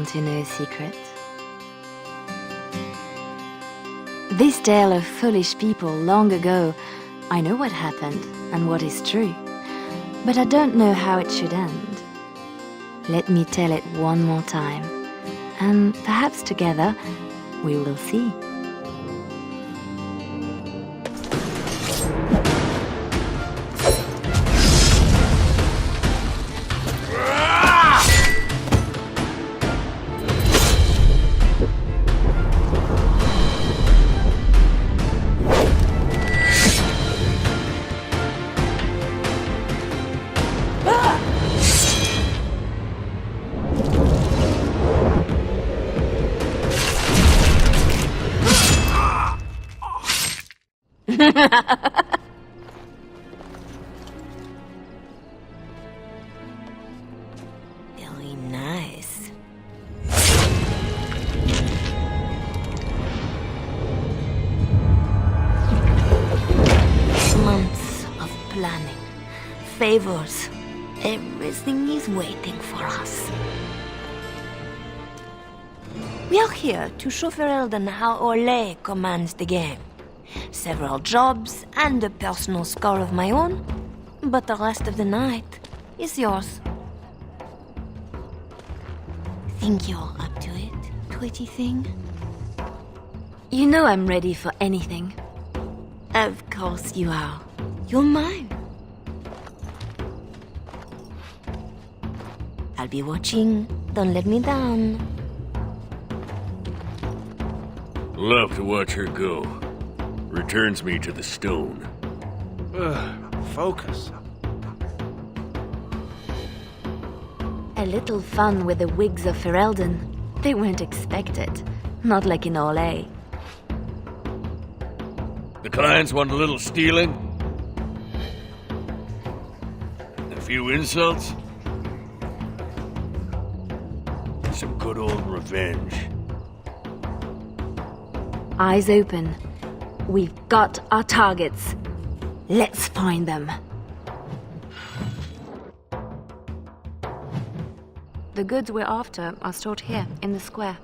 want to know a secret? This tale of foolish people long ago, I know what happened and what is true, but I don't know how it should end. Let me tell it one more time, and perhaps together we will see. Very nice. Months of planning, favors, everything is waiting for us. We are here to show Ferelden how Orlais commands the game. Several jobs and a personal score of my own, but the rest of the night is yours. Think you're up to it, pretty thing? You know I'm ready for anything. Of course you are. You're mine. I'll be watching. Don't let me down. Love to watch her go. Returns me to the stone. Focus. A little fun with the wigs of Ferelden. They won't expect it. Not like in Orlais. The clients want a little stealing? A few insults? Some good old revenge. Eyes open. We've got our targets. Let's find them. The goods we're after are stored here, in the square.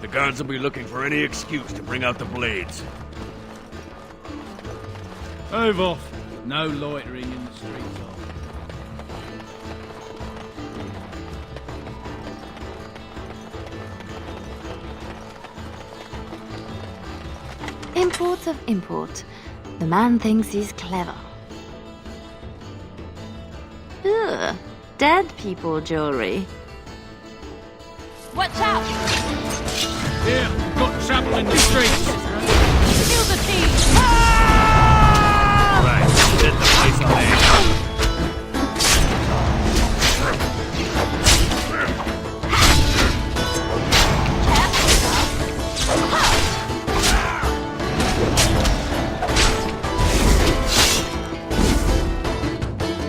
The guards will be looking for any excuse to bring out the blades. Move off. No loitering in the streets. Import of import. The man thinks he's clever. Ugh, dead people jewelry. Watch out! Here, got trouble in the streets. Kill the thief! Right, set the place on edge.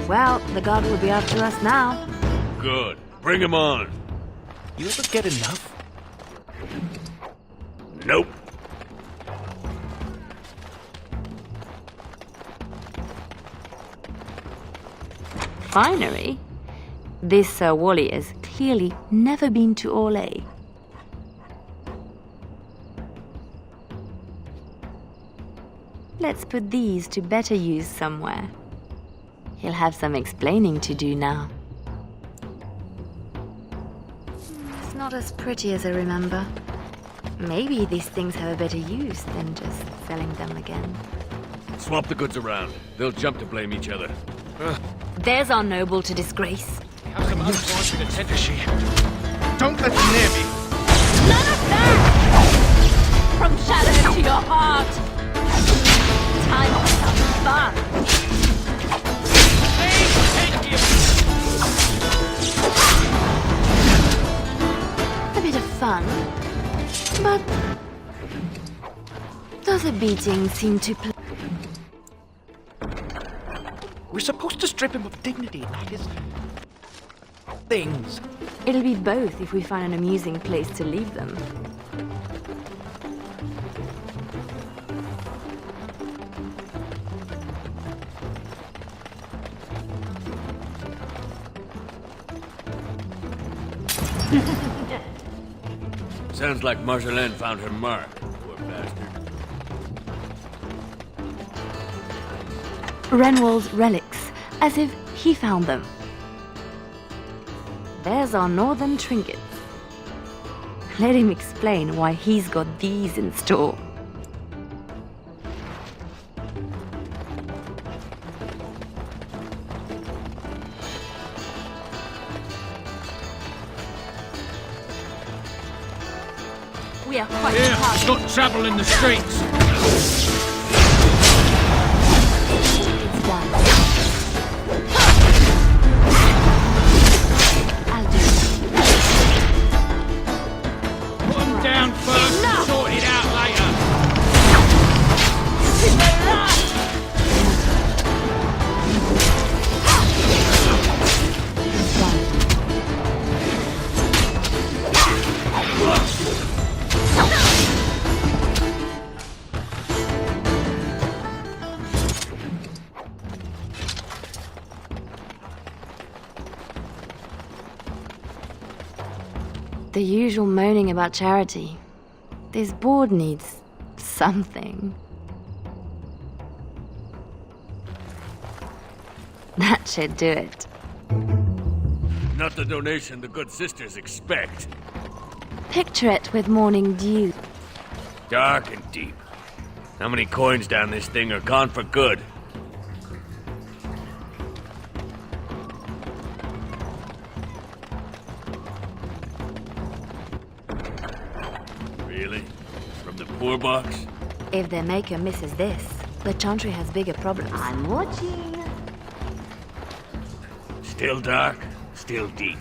Well, the guard will be after us now. Good. Bring him on. You ever get enough? Nope. Finery? This Sir Wally has clearly never been to Orlais. Let's put these to better use somewhere. He'll have some explaining to do now. It's not as pretty as I remember. Maybe these things have a better use than just selling them again. Swap the goods around. They'll jump to blame each other. There's our noble to disgrace. Have some unwanted attention. Don't let them near me. None of that! From shadow to your heart! Time for some fun! A bit of fun, but does a beating seem to play? We're supposed to strip him of dignity, not his... things. It'll be both if we find an amusing place to leave them. Sounds like Marjolaine found her mark, poor bastard. Renwald's relics, as if he found them. There's our northern trinkets. Let him explain why he's got these in store. We are quite Here, tired. got trouble in the streets. It's done. I'll do it. Put him down first and sort it out later. It's done. The usual moaning about charity. This board needs something. That should do it. Not the donation the good sisters expect. Picture it with morning dew. Dark and deep. How many coins down this thing are gone for good? Really? From the poor box? If their maker misses this, the Chantry has bigger problems. I'm watching. Still dark, still deep.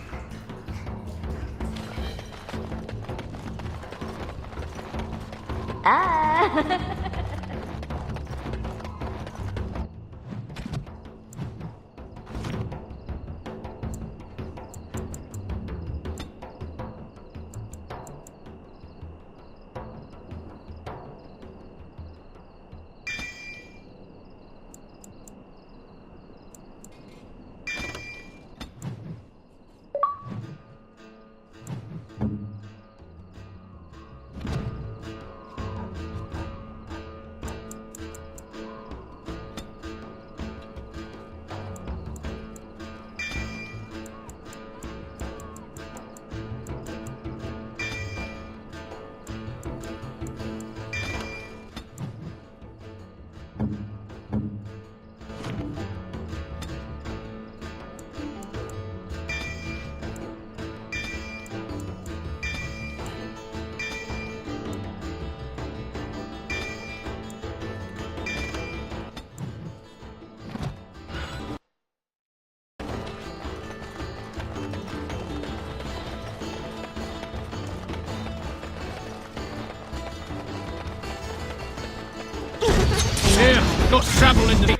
Here, got trouble in the...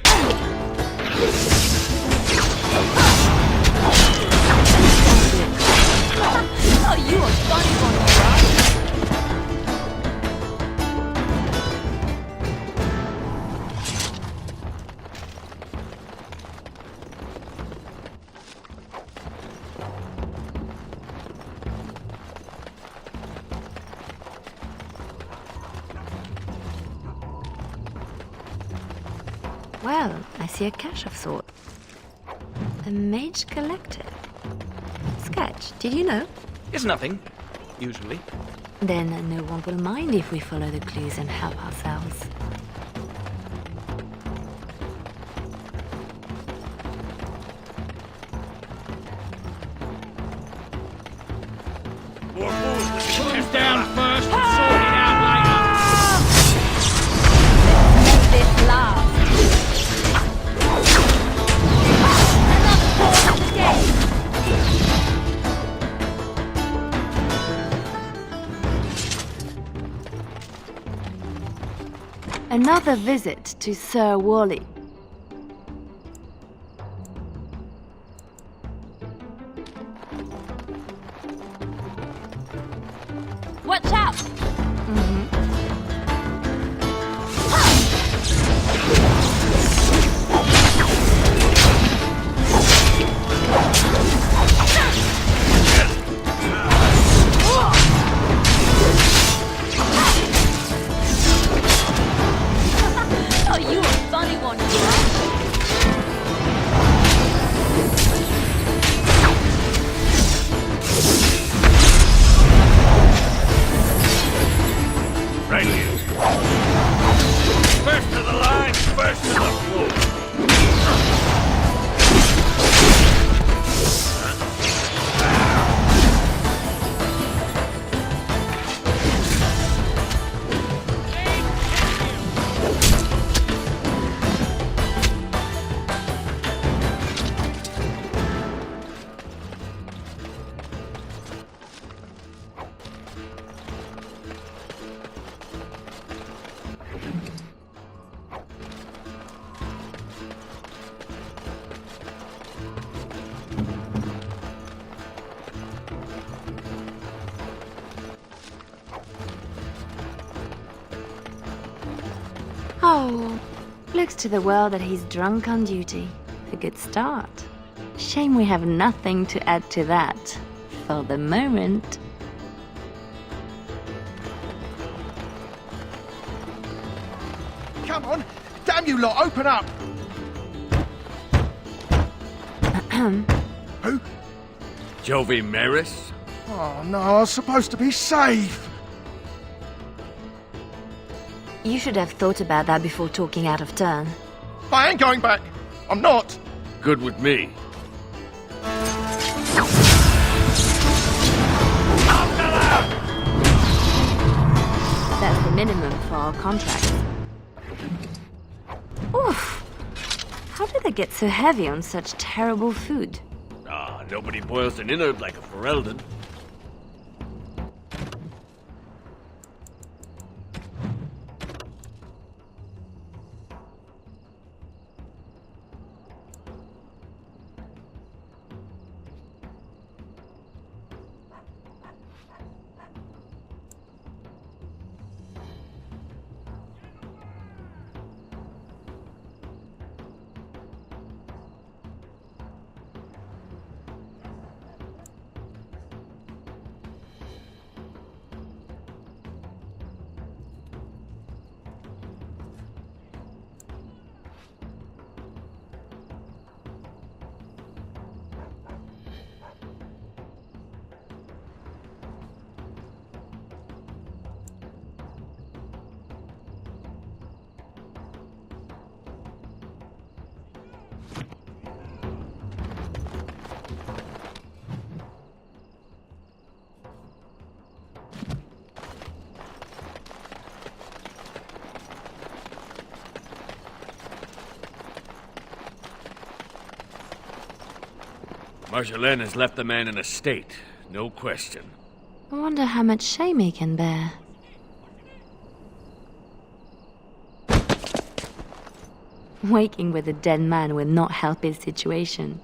Oh, you are funny one, Well, I see a cache of sorts. A mage collector. Sketch, did you know? It's nothing, usually. Then no one will mind if we follow the clues and help ourselves. More fools with the Put him down first and sort it out later. make this last. Another pause of the game. Another visit to Sir Wally. Watch out! Oh, you a funny one, you are. Right here. First to the line, first to the floor. Oh, looks to the world that he's drunk on duty. A good start. Shame we have nothing to add to that. For the moment. Come on! Damn you lot, open up! Who? Jovi Maris? Oh no, I was supposed to be safe! You should have thought about that before talking out of turn. I ain't going back! I'm not! Good with me. That's the minimum for our contract. Oof! How did they get so heavy on such terrible food? Ah, nobody boils an innard like a Ferelden. Marjolaine has left the man in a state, no question. I wonder how much shame he can bear. Waking with a dead man will not help his situation.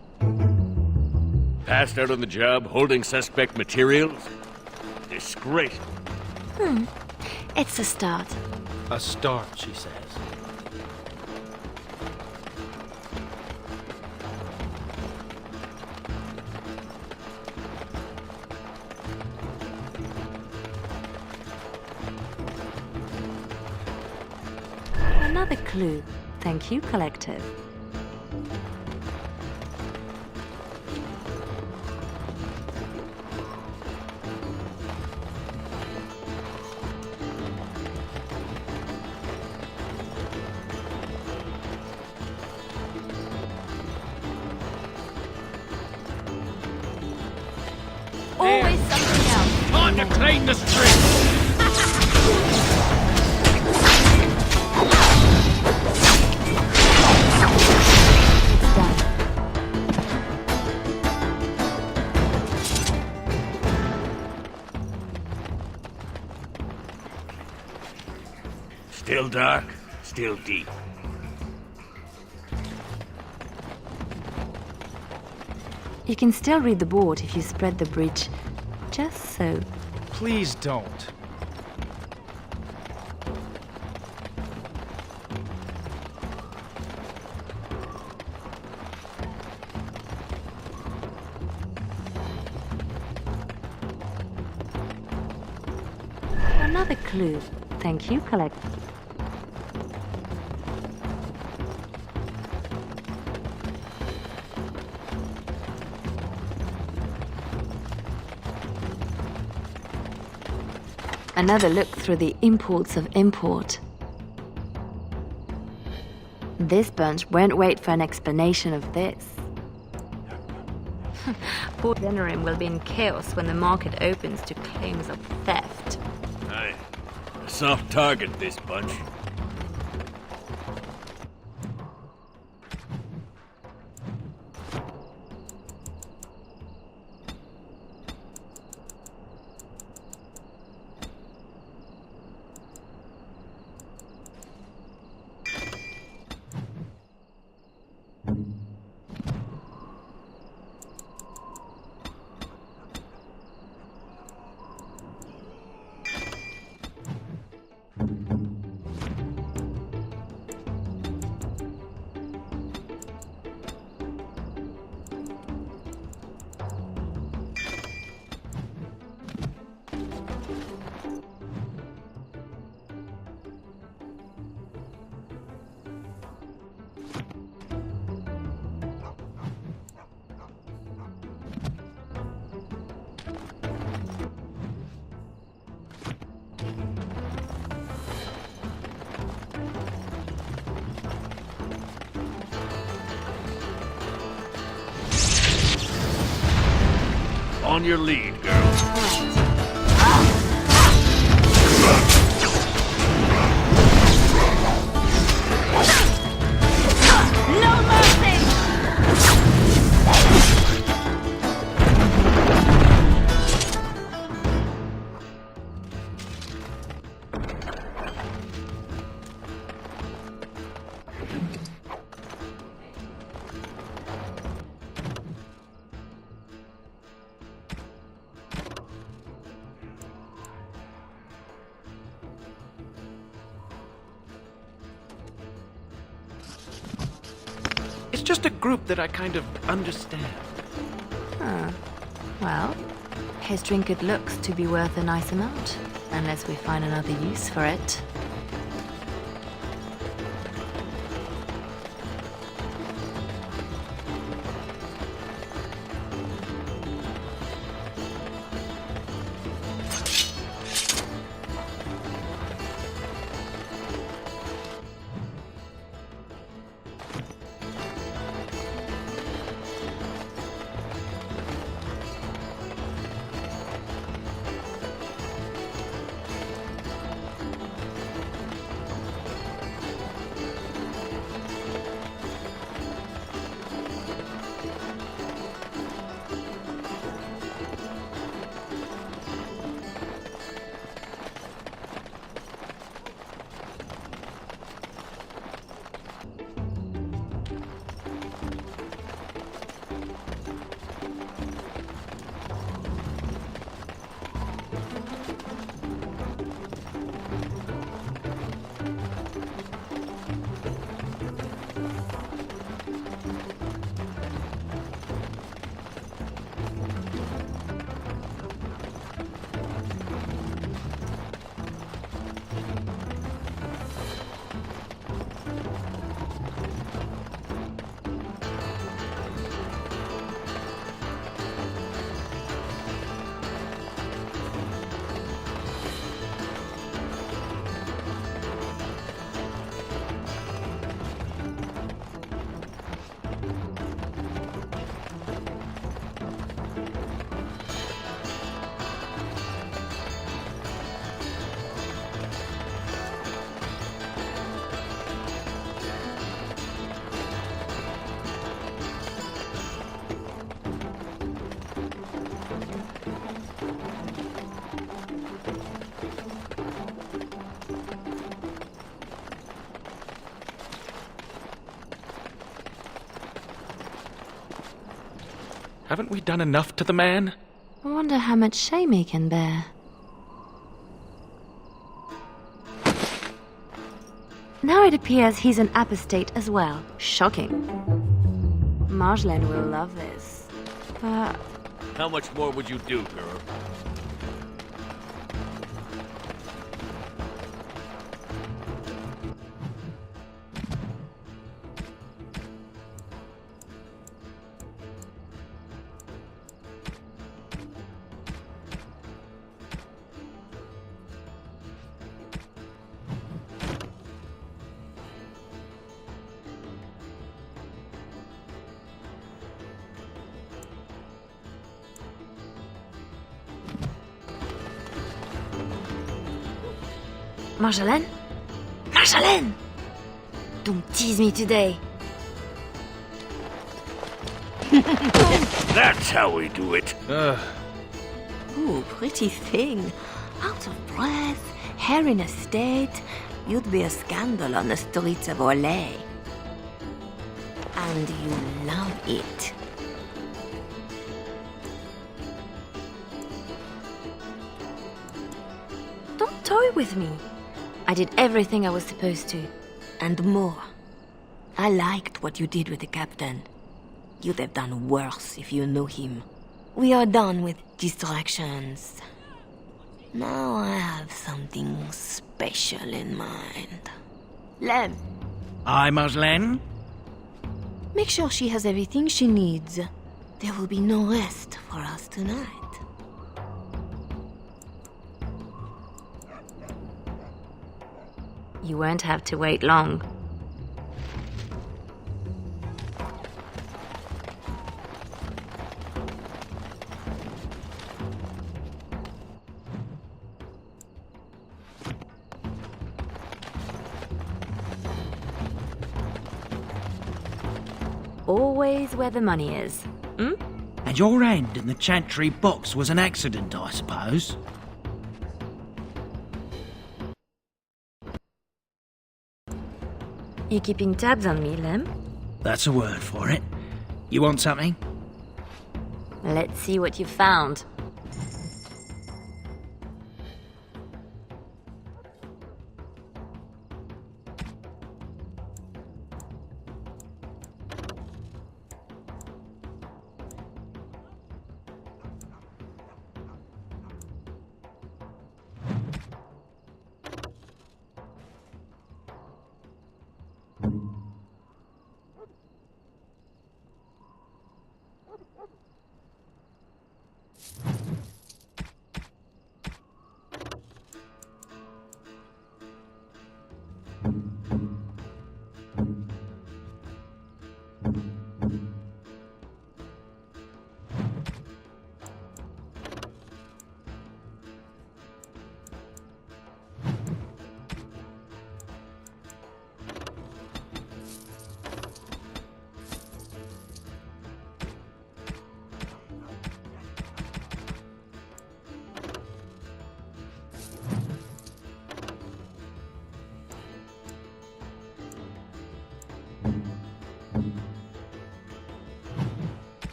Passed out on the job, holding suspect materials? Disgraceful. It's a start. A start, she says. Another clue. Thank you, Collective. Always something else. Time to clean the street! It's done. Still dark, still deep. You can still read the board if you spread the bridge. Just so. Please don't. Another clue. Thank you, Collector. Another look through the imports of import. This bunch won't wait for an explanation of this. Poor Venerim will be in chaos when the market opens to claims of theft. Aye. A soft target, this bunch. On your lead, girl. No mercy! It's just a group that I kind of understand. Well, his trinket looks to be worth a nice amount, unless we find another use for it. Haven't we done enough to the man? I wonder how much shame he can bear. Now it appears he's an apostate as well. Shocking. Marjolaine will love this. But How much more would you do, girl? Marjolaine? Marjolaine! Don't tease me today. That's how we do it. Ooh, pretty thing. Out of breath, hair in a state. You'd be a scandal on the streets of Orlais. And you love it. Don't toy with me. I did everything I was supposed to. And more. I liked what you did with the captain. You'd have done worse if you knew him. We are done with distractions. Now I have something special in mind. Lem, Aye, Marjolaine? make sure she has everything she needs. There will be no rest for us tonight. You won't have to wait long. Always where the money is. Hmm? And your hand in the Chantry box was an accident, I suppose? You keeping tabs on me, Lem? That's a word for it. You want something? Let's see what you found.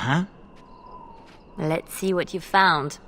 Uh-huh. Let's see what you found.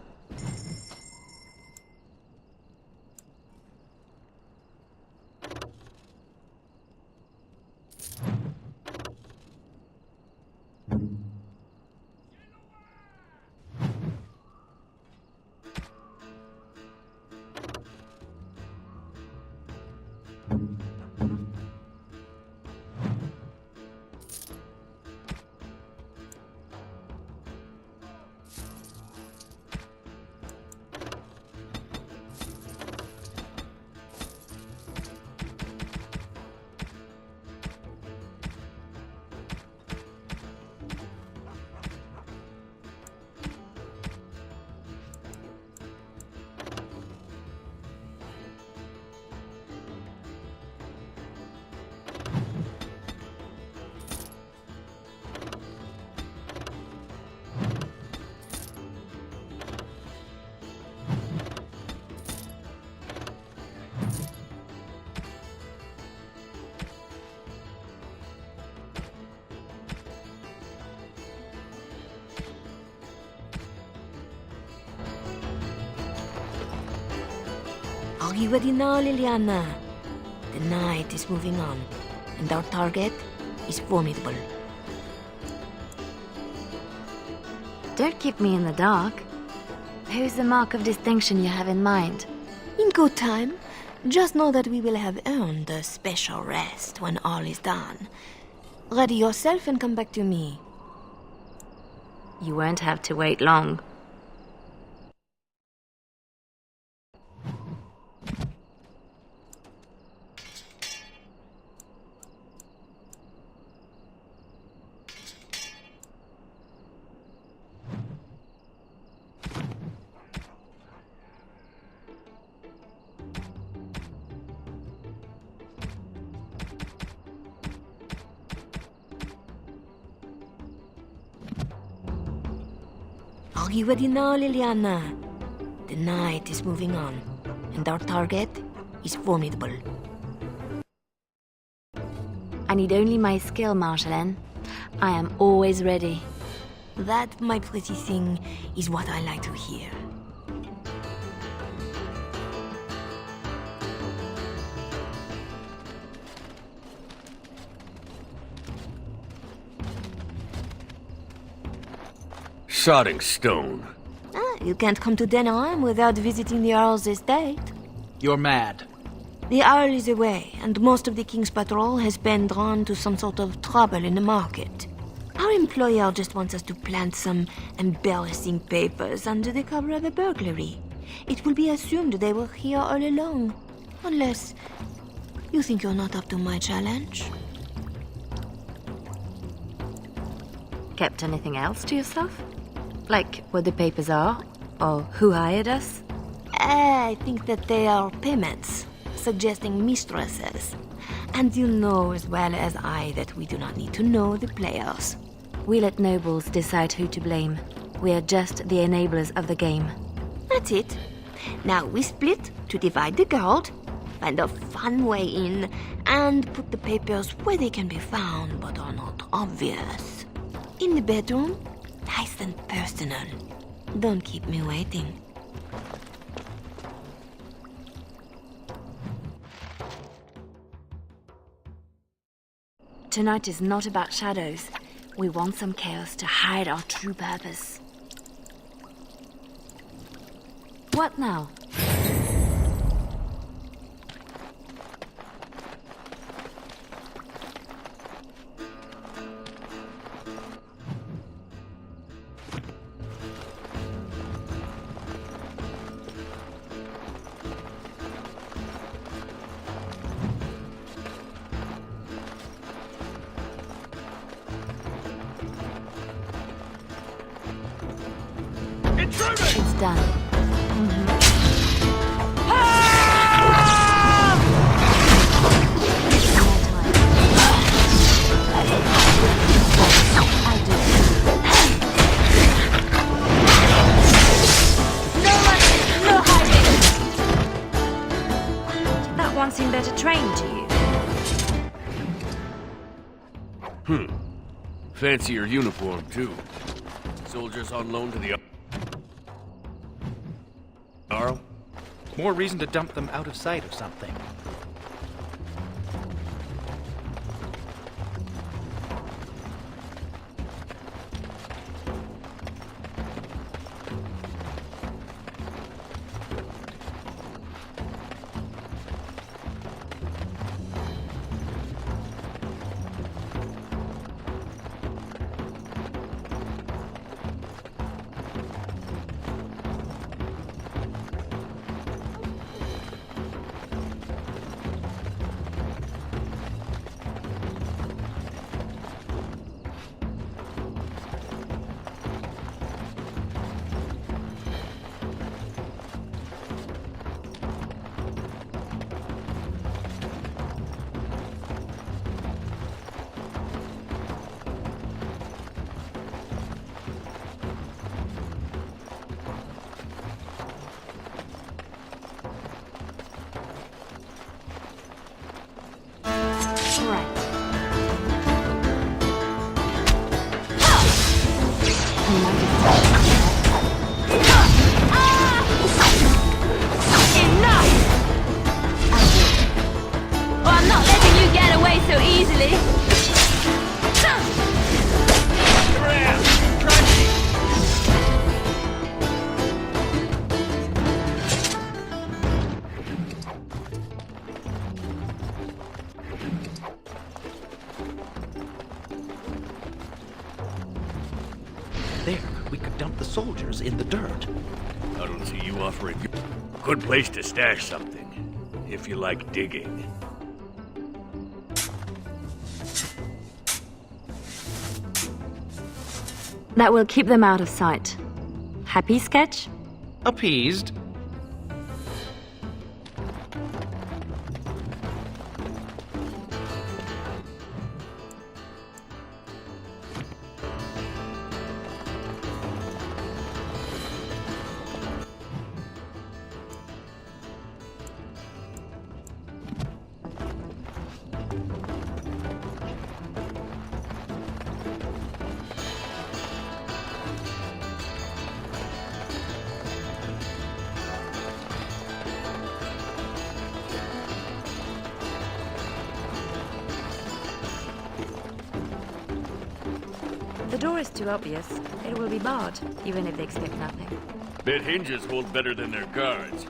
Are you ready now, Leliana? The night is moving on, and our target is formidable. Don't keep me in the dark. Who's the mark of distinction you have in mind? In good time, just know that we will have earned a special rest when all is done. Ready yourself and come back to me. You won't have to wait long. Are you ready now, Leliana? The night is moving on, and our target is formidable. I need only my skill, Marjolaine. I am always ready. That, my pretty thing, is what I like to hear. Sodding stone. You can't come to Denerim without visiting the Earl's estate. You're mad. The Earl is away, and most of the King's patrol has been drawn to some sort of trouble in the market. Our employer just wants us to plant some embarrassing papers under the cover of a burglary. It will be assumed they were here all along. Unless you think you're not up to my challenge. Kept anything else to yourself? Like what the papers are? Or who hired us? I think that they are payments, suggesting mistresses. And you know as well as I that we do not need to know the players. We let nobles decide who to blame. We are just the enablers of the game. That's it. Now we split to divide the gold, find a fun way in, and put the papers where they can be found but are not obvious. In the bedroom, nice and personal. Don't keep me waiting. Tonight is not about shadows. We want some chaos to hide our true purpose. What now? It's done. That one seemed better trained to you. Fancier uniform, too. soldiers on loan to the Arl? More reason to dump them out of sight of something. There, we could dump the soldiers in the dirt. I don't see you offering good place to stash something, if you like digging. That will keep them out of sight. Happy, Sketch? Appeased. The door is too obvious. It will be barred, even if they expect nothing. Bet hinges hold better than their guards.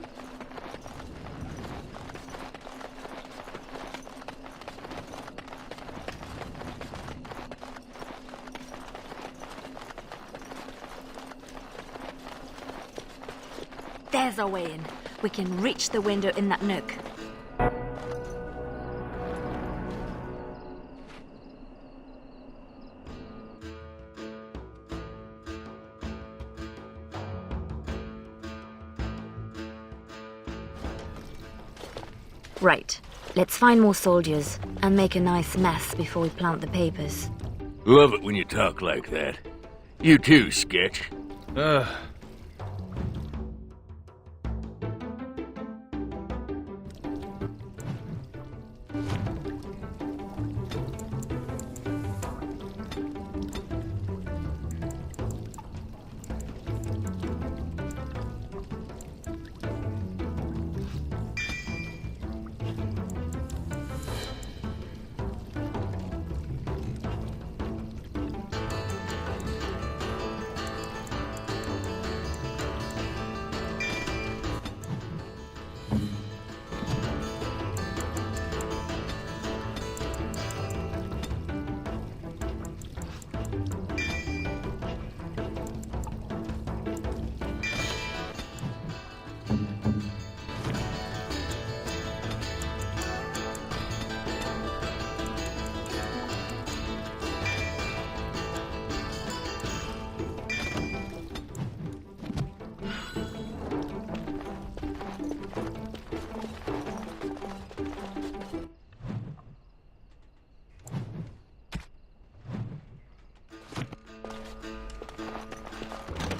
There's our way in. We can reach the window in that nook. Right. Let's find more soldiers and make a nice mess before we plant the papers. Love it when you talk like that. You too, Sketch.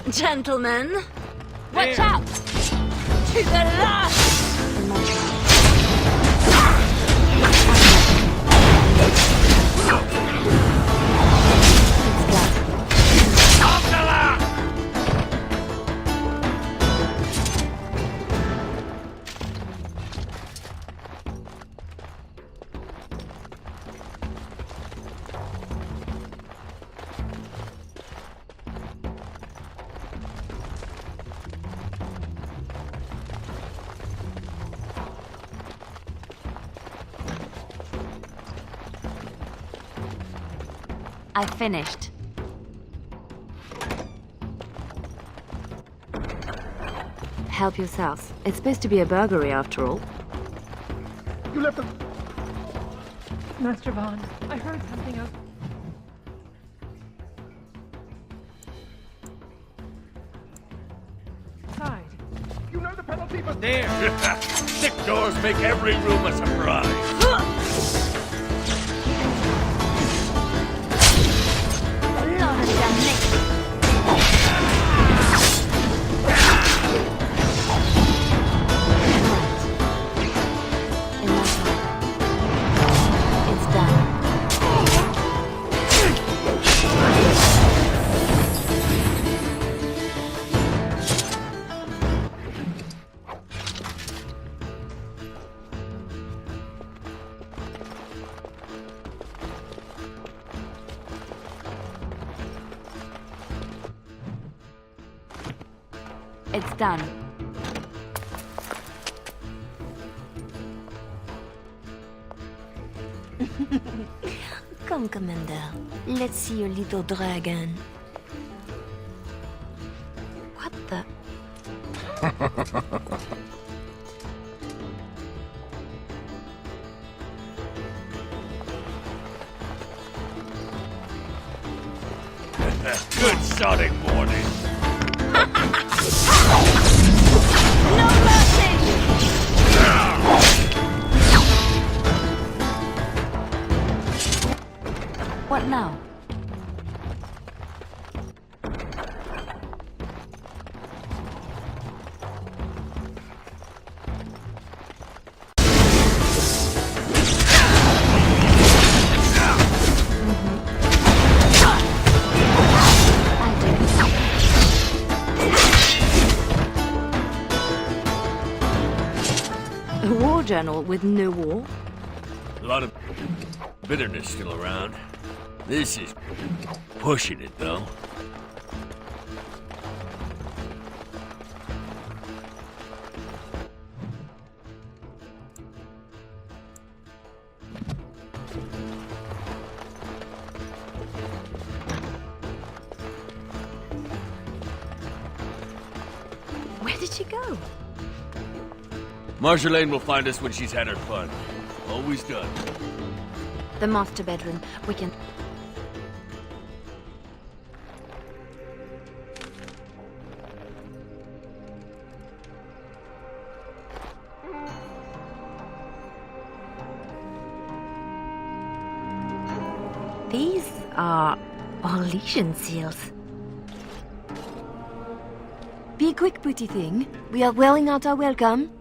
Gentlemen, watch out! To the last! I finished. Help yourselves. It's supposed to be a burglary after all. You left the... Master Vaughn, I heard something of... Tide. You know the penalty for... There! Thick doors make every room a surprise. Lord of damnation. Enough time. It's done. It's done. Come, Commander. Let's see your little dragon. What the? Good sonic morning. No mercy! What now? A war journal with no war? A lot of bitterness still around. This is pushing it, though. Where did she go? Marjolaine will find us when she's had her fun. Always done. The master bedroom. We can... These are Orlesian seals. Be quick, pretty thing. We are wearing out our welcome.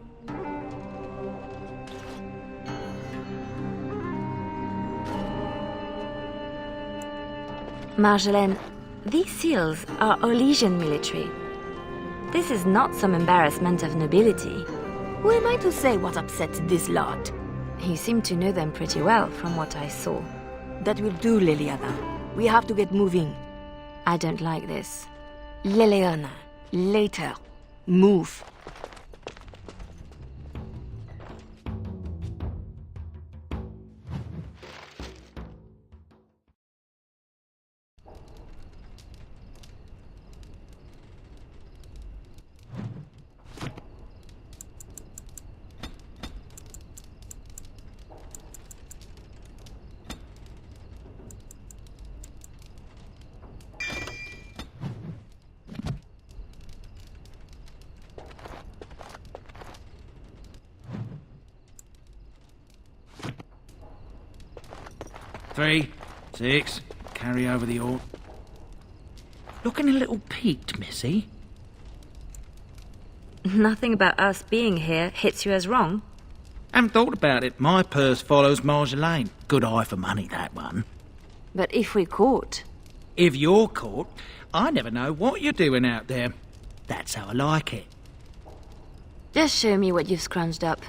Marjolaine, these seals are Orlesian military. This is not some embarrassment of nobility. Who am I to say what upset this lot? You seem to know them pretty well from what I saw. That will do, Leliana. We have to get moving. I don't like this. Leliana, later. Move. Three, 6, carry over the ore. Looking a little peaked, Missy. Nothing about us being here hits you as wrong. Haven't thought about it. My purse follows Marjolaine. Good eye for money, that one. But if we're caught... If you're caught, I never know what you're doing out there. That's how I like it. Just show me what you've scrounged up.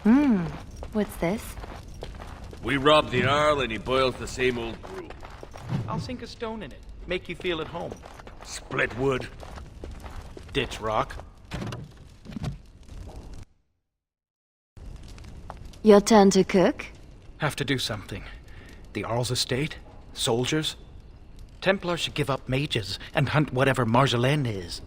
What's this? We robbed the Arl and he boils the same old brew. I'll sink a stone in it. Make you feel at home. Split wood. Ditch rock. Your turn to cook? Have to do something. The Arl's estate? Soldiers? Templars should give up mages and hunt whatever Marjolaine is.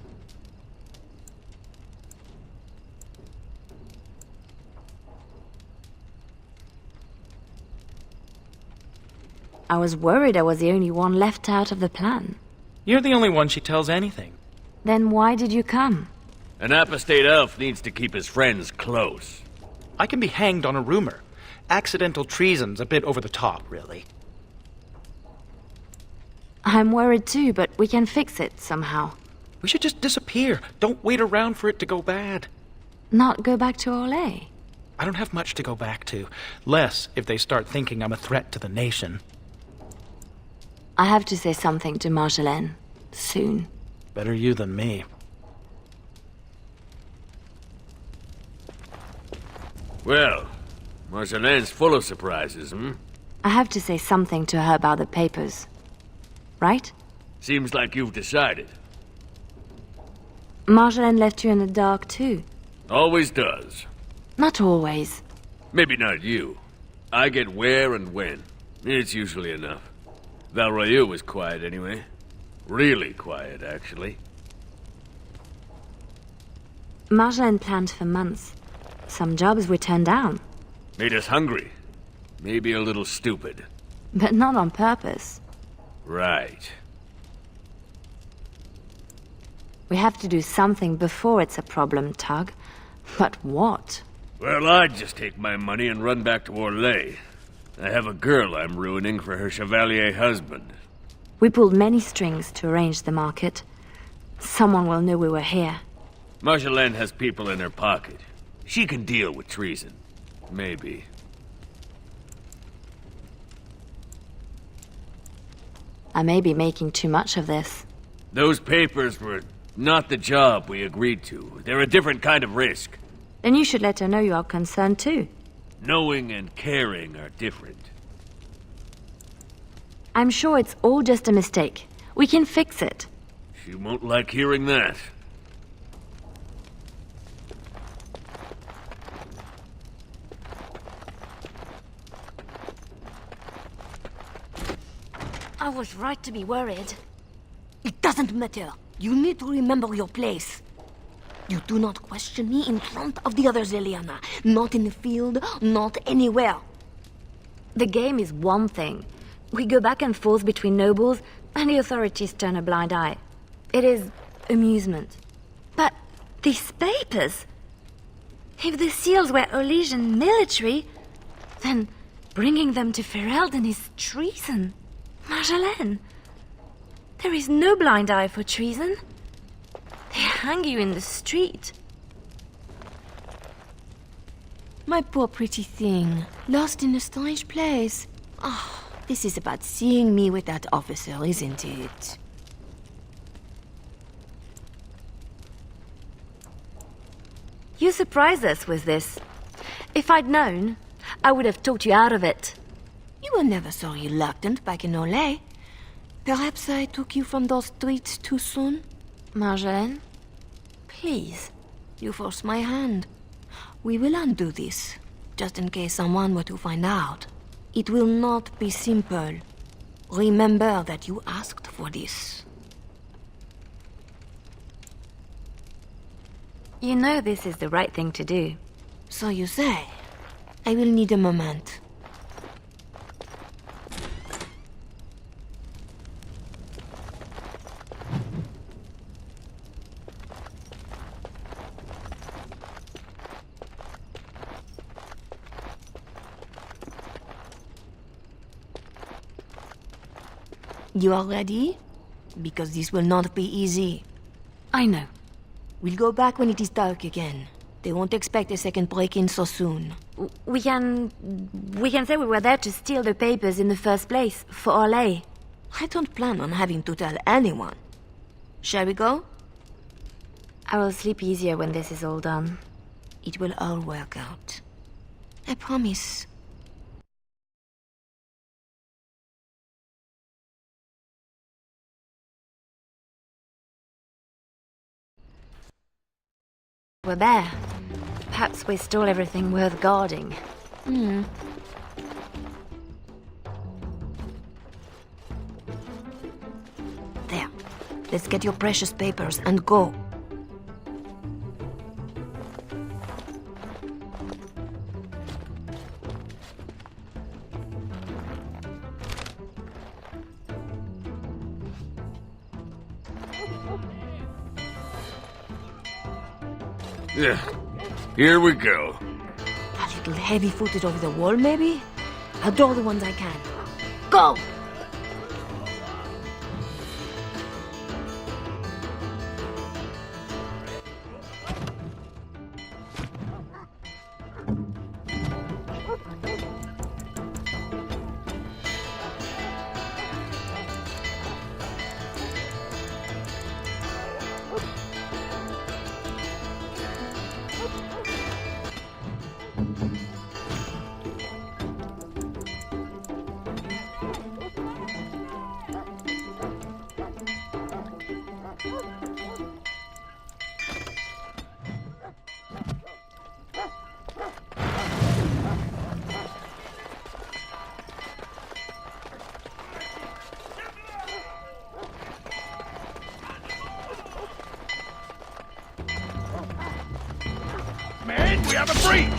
I was worried I was the only one left out of the plan. You're the only one she tells anything. Then why did you come? An apostate elf needs to keep his friends close. I can be hanged on a rumor. Accidental treason's a bit over the top, really. I'm worried too, but we can fix it somehow. We should just disappear. Don't wait around for it to go bad. Not go back to Orlais. I don't have much to go back to. Less if they start thinking I'm a threat to the nation. I have to say something to Marjolaine. Soon. Better you than me. Well, Marjolaine's full of surprises, I have to say something to her about the papers. Right? Seems like you've decided. Marjolaine left you in the dark too. Always does. Not always. Maybe not you. I get where and when. It's usually enough. Valroyu was quiet anyway. Really quiet, actually. Marjolaine planned for months. Some jobs we turned down. Made us hungry. Maybe a little stupid. But not on purpose. Right. We have to do something before it's a problem, Tug. But what? Well, I'd just take my money and run back to Orlais. I have a girl I'm ruining for her chevalier husband. We pulled many strings to arrange the market. Someone will know we were here. Marjolaine has people in her pocket. She can deal with treason. Maybe. I may be making too much of this. Those papers were not the job we agreed to. They're a different kind of risk. Then you should let her know you are concerned too. Knowing and caring are different. I'm sure it's all just a mistake. We can fix it. She won't like hearing that. I was right to be worried. It doesn't matter. You need to remember your place. You do not question me in front of the others, Leliana. Not in the field, not anywhere. The game is one thing. We go back and forth between nobles, and the authorities turn a blind eye. It is amusement. But these papers... If the seals were Orlesian military, then bringing them to Ferelden is treason. Marjolaine, there is no blind eye for treason. They hang you in the street. My poor pretty thing, lost in a strange place. Ah, this is about seeing me with that officer, isn't it? You surprised us with this. If I'd known, I would have talked you out of it. You were never so reluctant back in Orlais. Perhaps I took you from those streets too soon? Marjolaine? Please, you forced my hand. We will undo this, just in case someone were to find out. It will not be simple. Remember that you asked for this. You know this is the right thing to do. So you say. I will need a moment. You are ready? Because this will not be easy. I know. We'll go back when it is dark again. They won't expect a second break-in so soon. We can say we were there to steal the papers in the first place, for Orlais. I don't plan on having to tell anyone. Shall we go? I will sleep easier when this is all done. It will all work out. I promise. We're there. Perhaps we stole everything worth guarding. There. Let's get your precious papers and go. Yeah, here we go. A little heavy-footed over the wall, maybe? I'll draw the ones I can. Go! Man, we have a breach!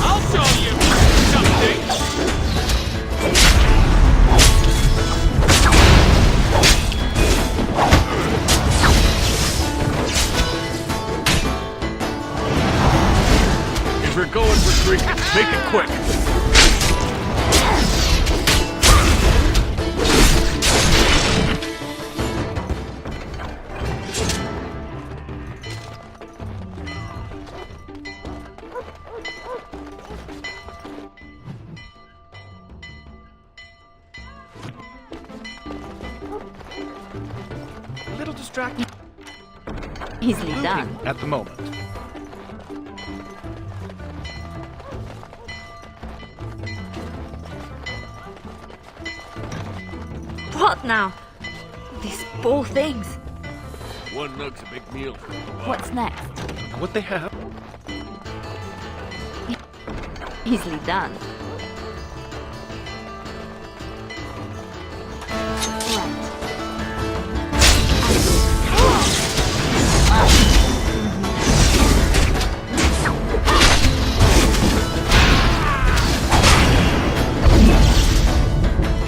I'll show you something! If you're going for trinkets, make it quick. A little distracting Easily done. at the moment. What now? These poor things. One nug's a big meal for a while. What's next? What they have? Easily done.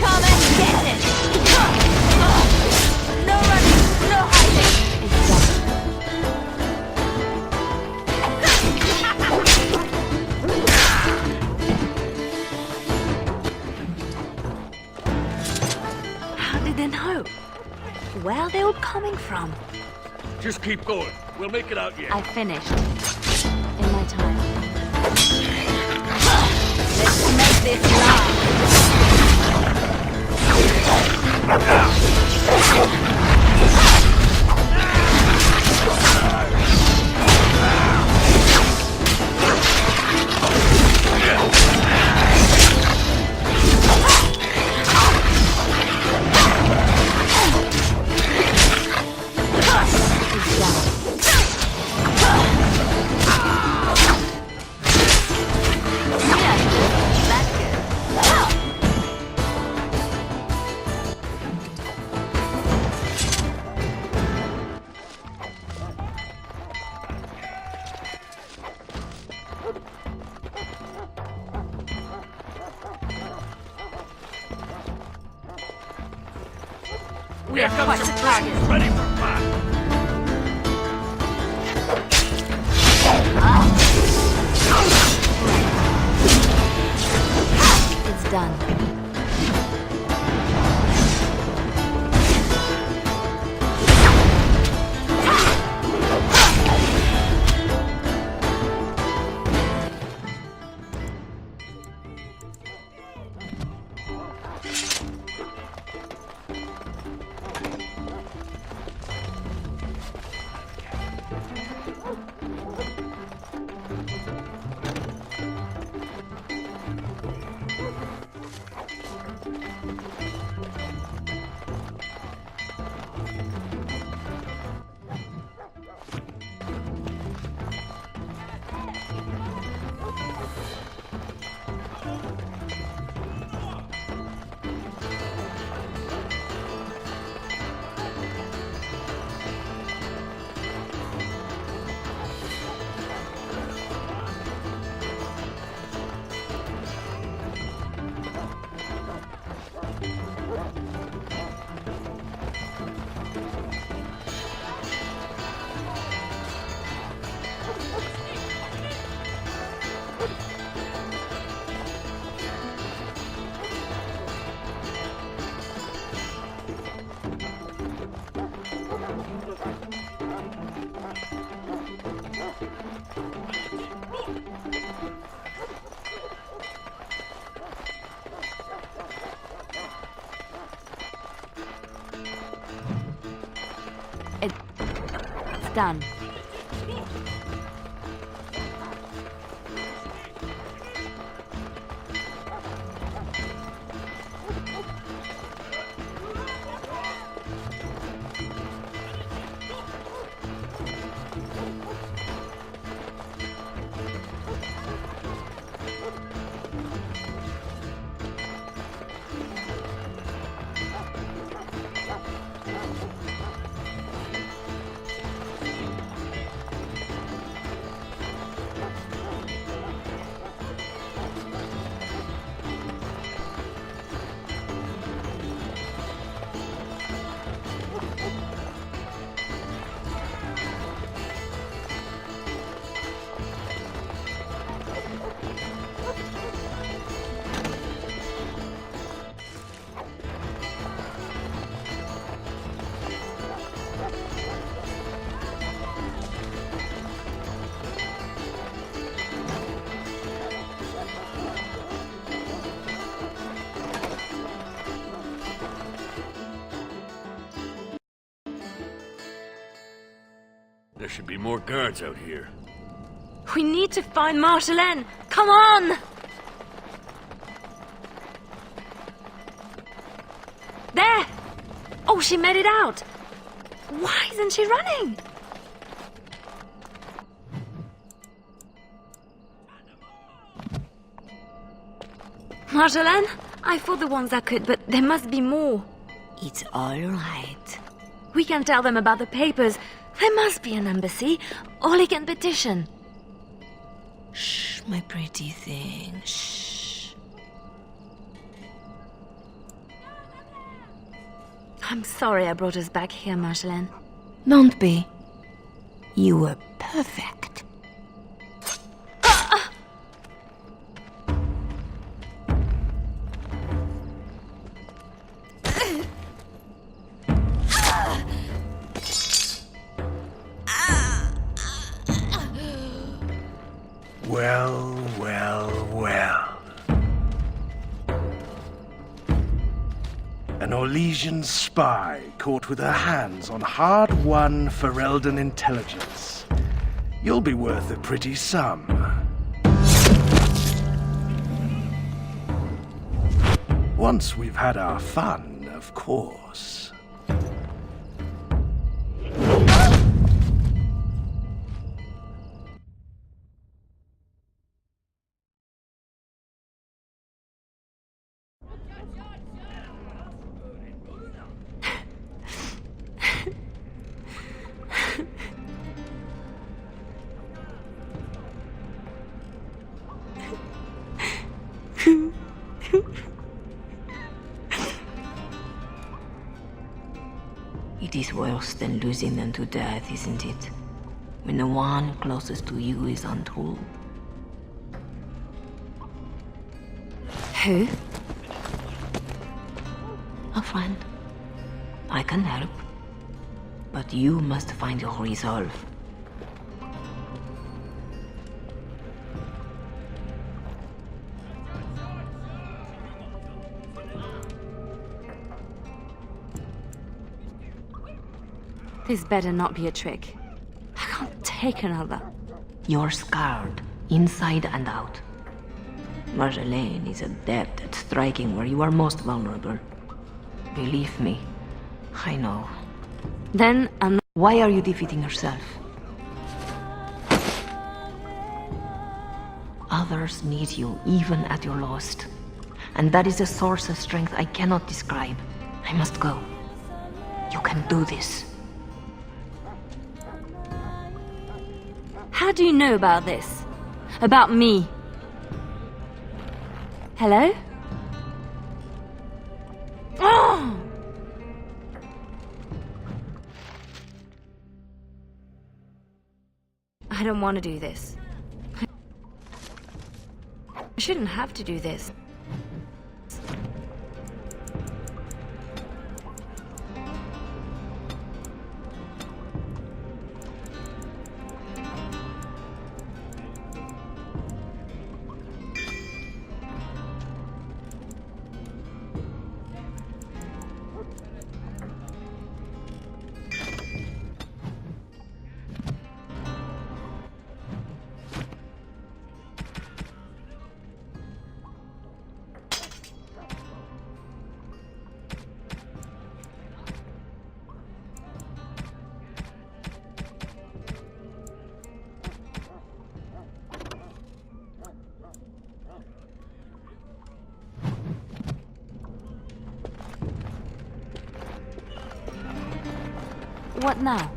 Come and get it! No running, no hiding! It's done. How did they know? Where are they all coming from? Just keep going. We'll make it out yet. I finished. In my time. Let's make this last! It's done. Yeah, that's good. We are quite the target. Ready for fire. It's done. done. There should be more guards out here. We need to find Marjolaine! Come on! There! Oh, she made it out! Why isn't she running? Marjolaine, I fought the ones I could, but there must be more. It's all right. We can tell them about the papers. There must be an embassy, or they can petition. Shh, my pretty thing, shh. I'm sorry I brought us back here, Marjolaine. Don't be. You were perfect. Well, well, well. An Orlesian spy caught with her hands on hard-won Ferelden intelligence. You'll be worth a pretty sum. Once we've had our fun, of course. It is worse than losing them to death, isn't it? When the one closest to you is untold. Who? A friend. I can help. But you must find your resolve. This better not be a trick. I can't take another. You're scarred, inside and out. Marjolaine is adept at striking where you are most vulnerable. Believe me, I know. Then I'm not... Why are you defeating yourself? Others need you even at your lowest. And that is a source of strength I cannot describe. I must go. You can do this. How do you know about this? About me? Hello? Oh! I don't want to do this. I shouldn't have to do this. What now?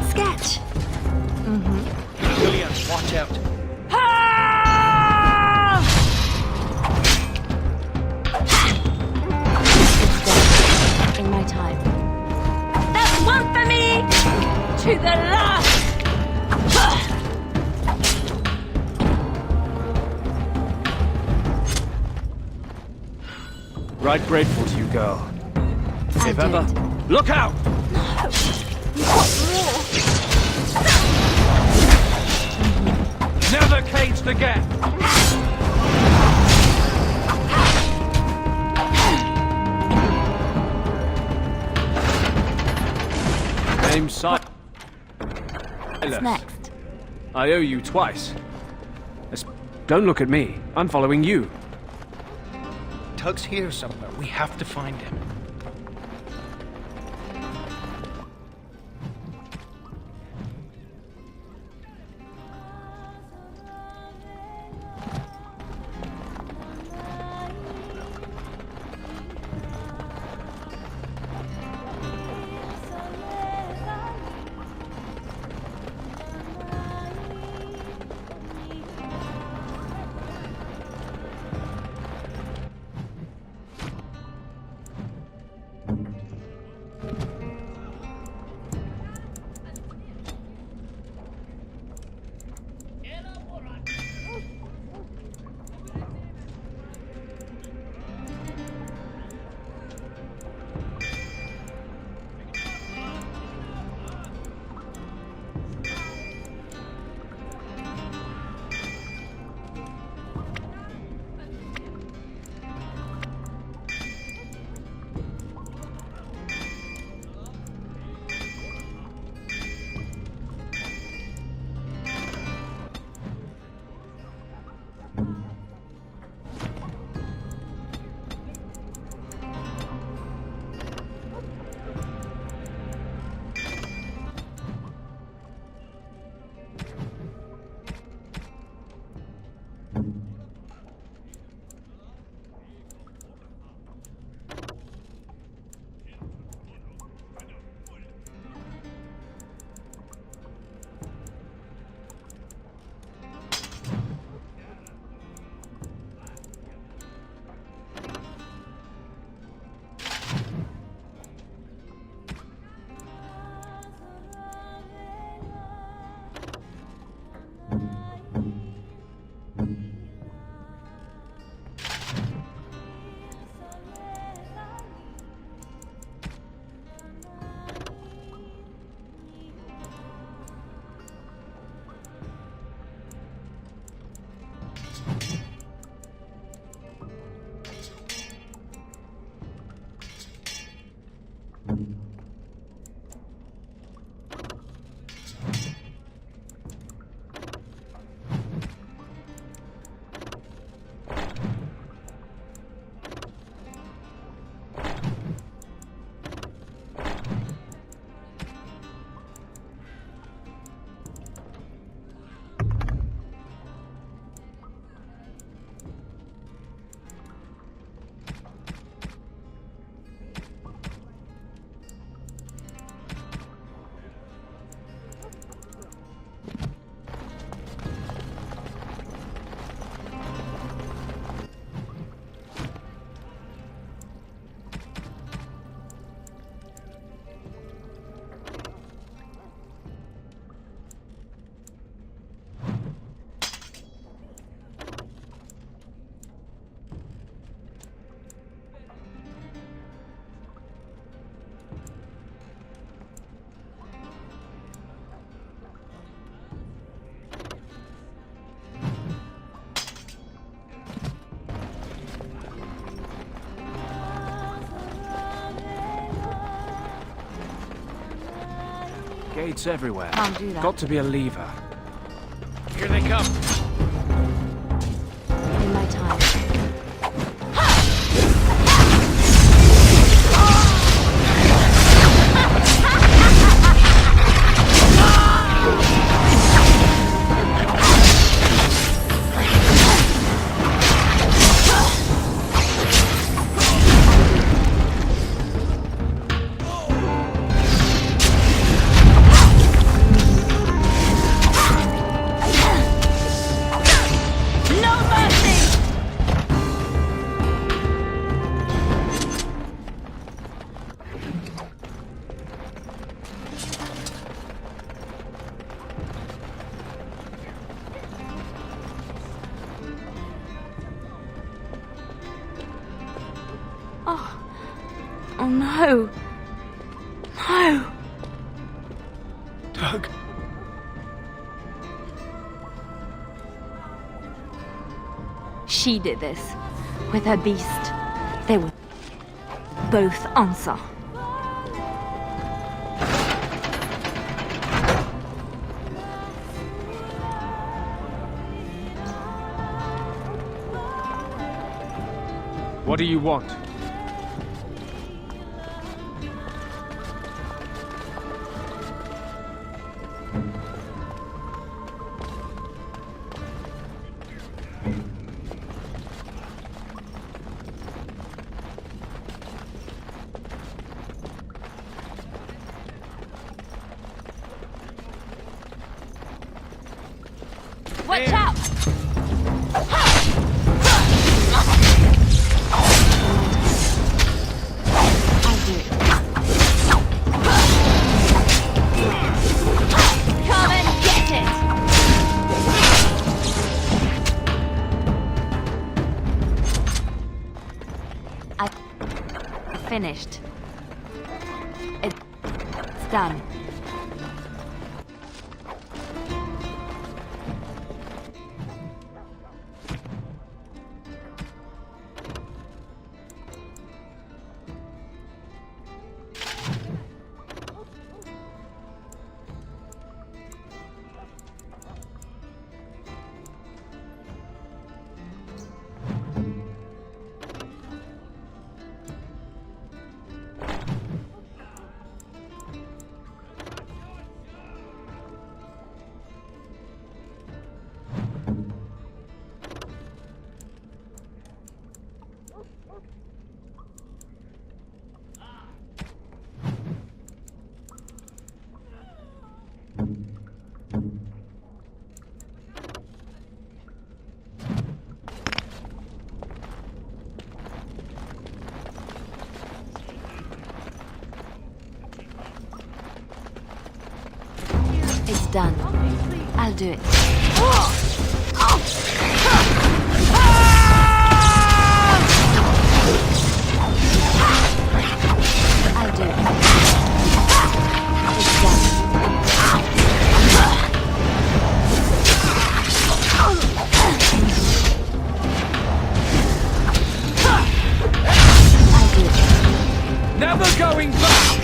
Sketch! Lillian, watch out. In my time. That's one for me! To the last! Right grateful to you, girl. I If ever... don't. Look out! Never cage the gap! Name Silas. What's next? I owe you twice. Don't look at me. I'm following you. Tug's here somewhere. We have to find him. Gates everywhere. Can't do that. Got to be a lever. Here they come. In my time. No. No. Doug. She did this. With her beast. They will both answer. What do you want? Watch out! I'll do it. Come and get it! I finished. It's done. It's done. I'll do it. I'll do it. It's done. I'll do it. Never going back!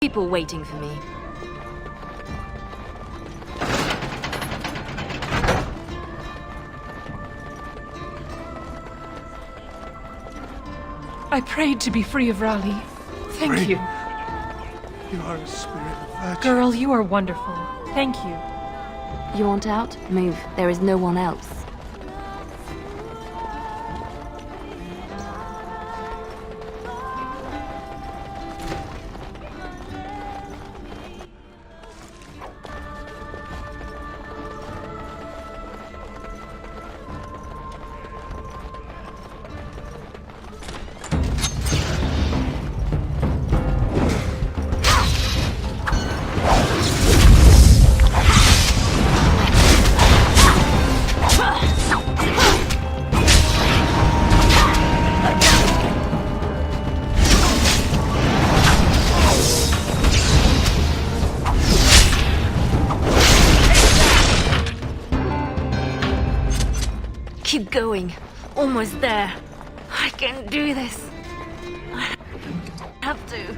People waiting for me. I prayed to be free of Raleigh. Thank Free? you. You are a spirit of virtue. Girl, you are wonderful. Thank you. You want out? Move. There is no one else. Keep going. Almost there. I can do this. I have to.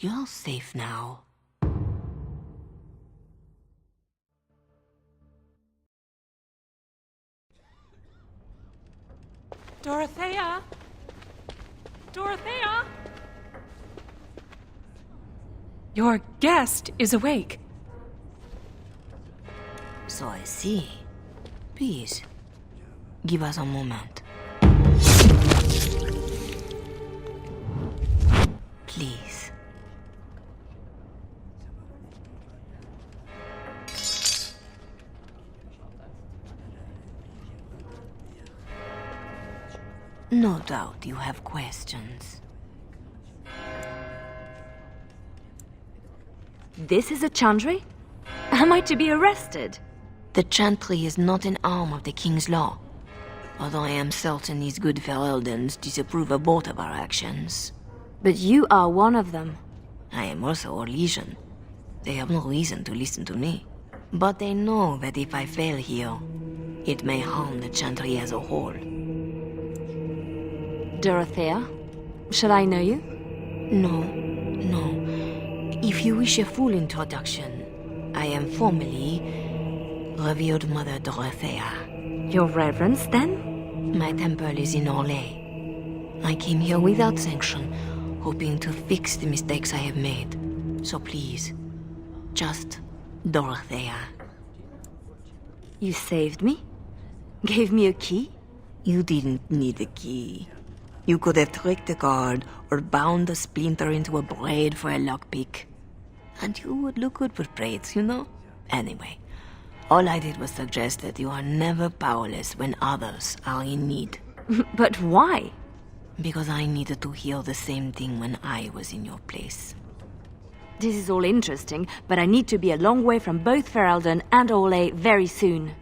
You're safe now. Dorothea? Dorothea? Your guest is awake. So I see. Please, give us a moment. Please. No doubt you have questions. This is a Chantry? Am I to be arrested? The Chantry is not an arm of the King's law, although I am certain these good Fereldans disapprove of both of our actions. But you are one of them. I am also Orlesian. They have no reason to listen to me. But they know that if I fail here, it may harm the Chantry as a whole. Dorothea? Shall I know you? No. If you wish a full introduction, I am formally Revered Mother Dorothea. Your Reverence, then? My temple is in Orlais. I came here without sanction, hoping to fix the mistakes I have made. So please, just Dorothea. You saved me? Gave me a key? You didn't need a key. You could have tricked the guard or bound a splinter into a braid for a lockpick. And you would look good with braids, you know? Anyway, all I did was suggest that you are never powerless when others are in need. But why? Because I needed to hear the same thing when I was in your place. This is all interesting, but I need to be a long way from both Ferelden and Orlais very soon.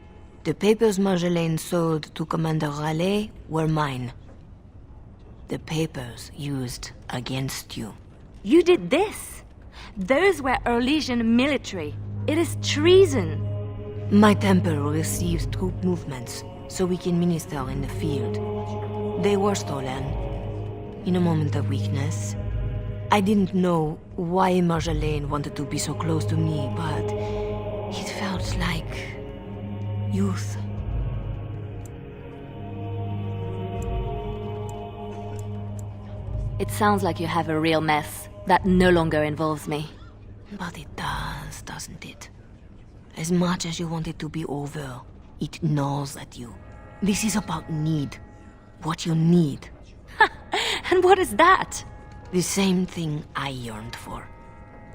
The papers Marjolaine sold to Commander Raleigh were mine. The papers used against you. You did this! Those were Orlesian military. It is treason. My temple receives troop movements, so we can minister in the field. They were stolen. In a moment of weakness. I didn't know why Marjolaine wanted to be so close to me, but it felt like youth. It sounds like you have a real mess that no longer involves me. But it does, doesn't it? As much as you want it to be over, it gnaws at you. This is about need. What you need. And what is that? The same thing I yearned for.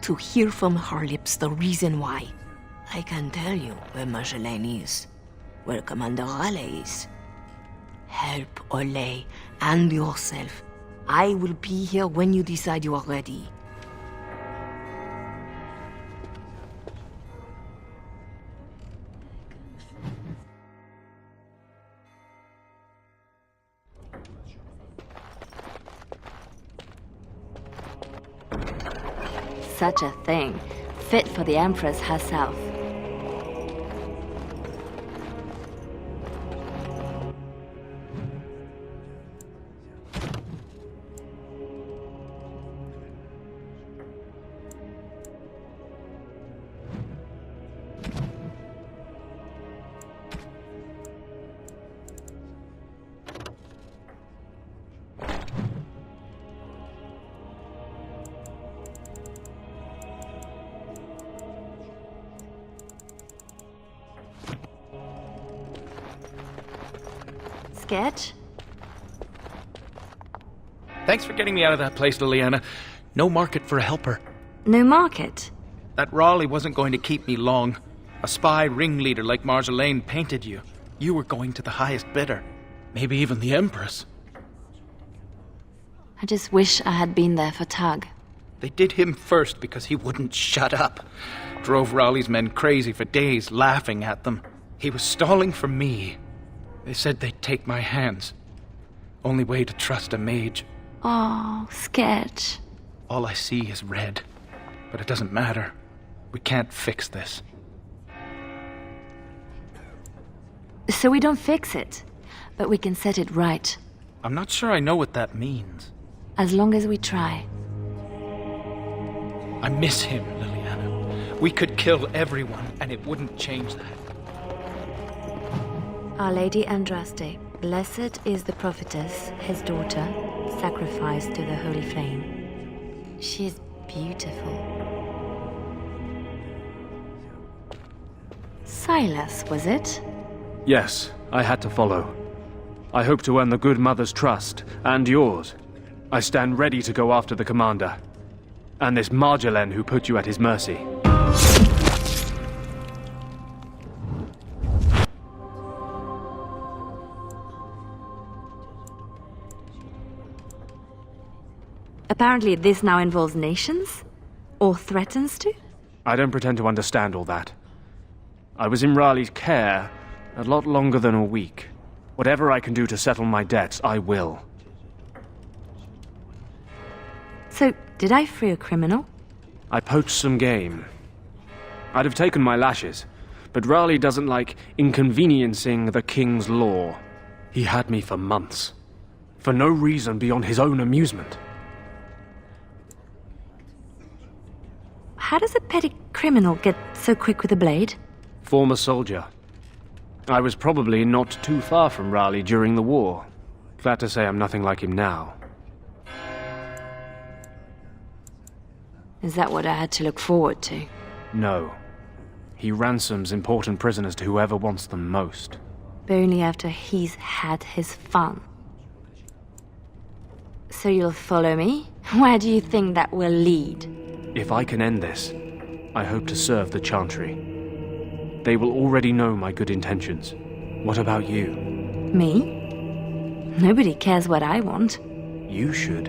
To hear from her lips the reason why. I can tell you where Marjolaine is. Where Commander Raleigh is. Help Orlais and yourself. I will be here when you decide you are ready. Such a thing. Fit for the Empress herself. Sketch? Thanks for getting me out of that place, Liliana. No market for a helper. No market? That Raleigh wasn't going to keep me long. A spy ringleader like Marjolaine painted you. You were going to the highest bidder. Maybe even the Empress. I just wish I had been there for Tug. They did him first because he wouldn't shut up. Drove Raleigh's men crazy for days, laughing at them. He was stalling for me. They said they'd take my hands. Only way to trust a mage. Oh, Sketch. All I see is red. But it doesn't matter. We can't fix this. So we don't fix it, but we can set it right. I'm not sure I know what that means. As long as we try. I miss him, Liliana. We could kill everyone, and it wouldn't change that. Our Lady Andraste, blessed is the prophetess, his daughter, sacrificed to the holy flame. She is beautiful. Silas, was it? Yes, I had to follow. I hope to earn the good mother's trust, and yours. I stand ready to go after the commander. And this Marjolaine who put you at his mercy. Apparently this now involves nations? Or threatens to? I don't pretend to understand all that. I was in Raleigh's care a lot longer than a week. Whatever I can do to settle my debts, I will. So, did I free a criminal? I poached some game. I'd have taken my lashes, but Raleigh doesn't like inconveniencing the king's law. He had me for months. For no reason beyond his own amusement. How does a petty criminal get so quick with a blade? Former soldier. I was probably not too far from Raleigh during the war. Glad to say I'm nothing like him now. Is that what I had to look forward to? No. He ransoms important prisoners to whoever wants them most. But only after he's had his fun. So you'll follow me? Where do you think that will lead? If I can end this, I hope to serve the Chantry. They will already know my good intentions. What about you? Me? Nobody cares what I want. You should.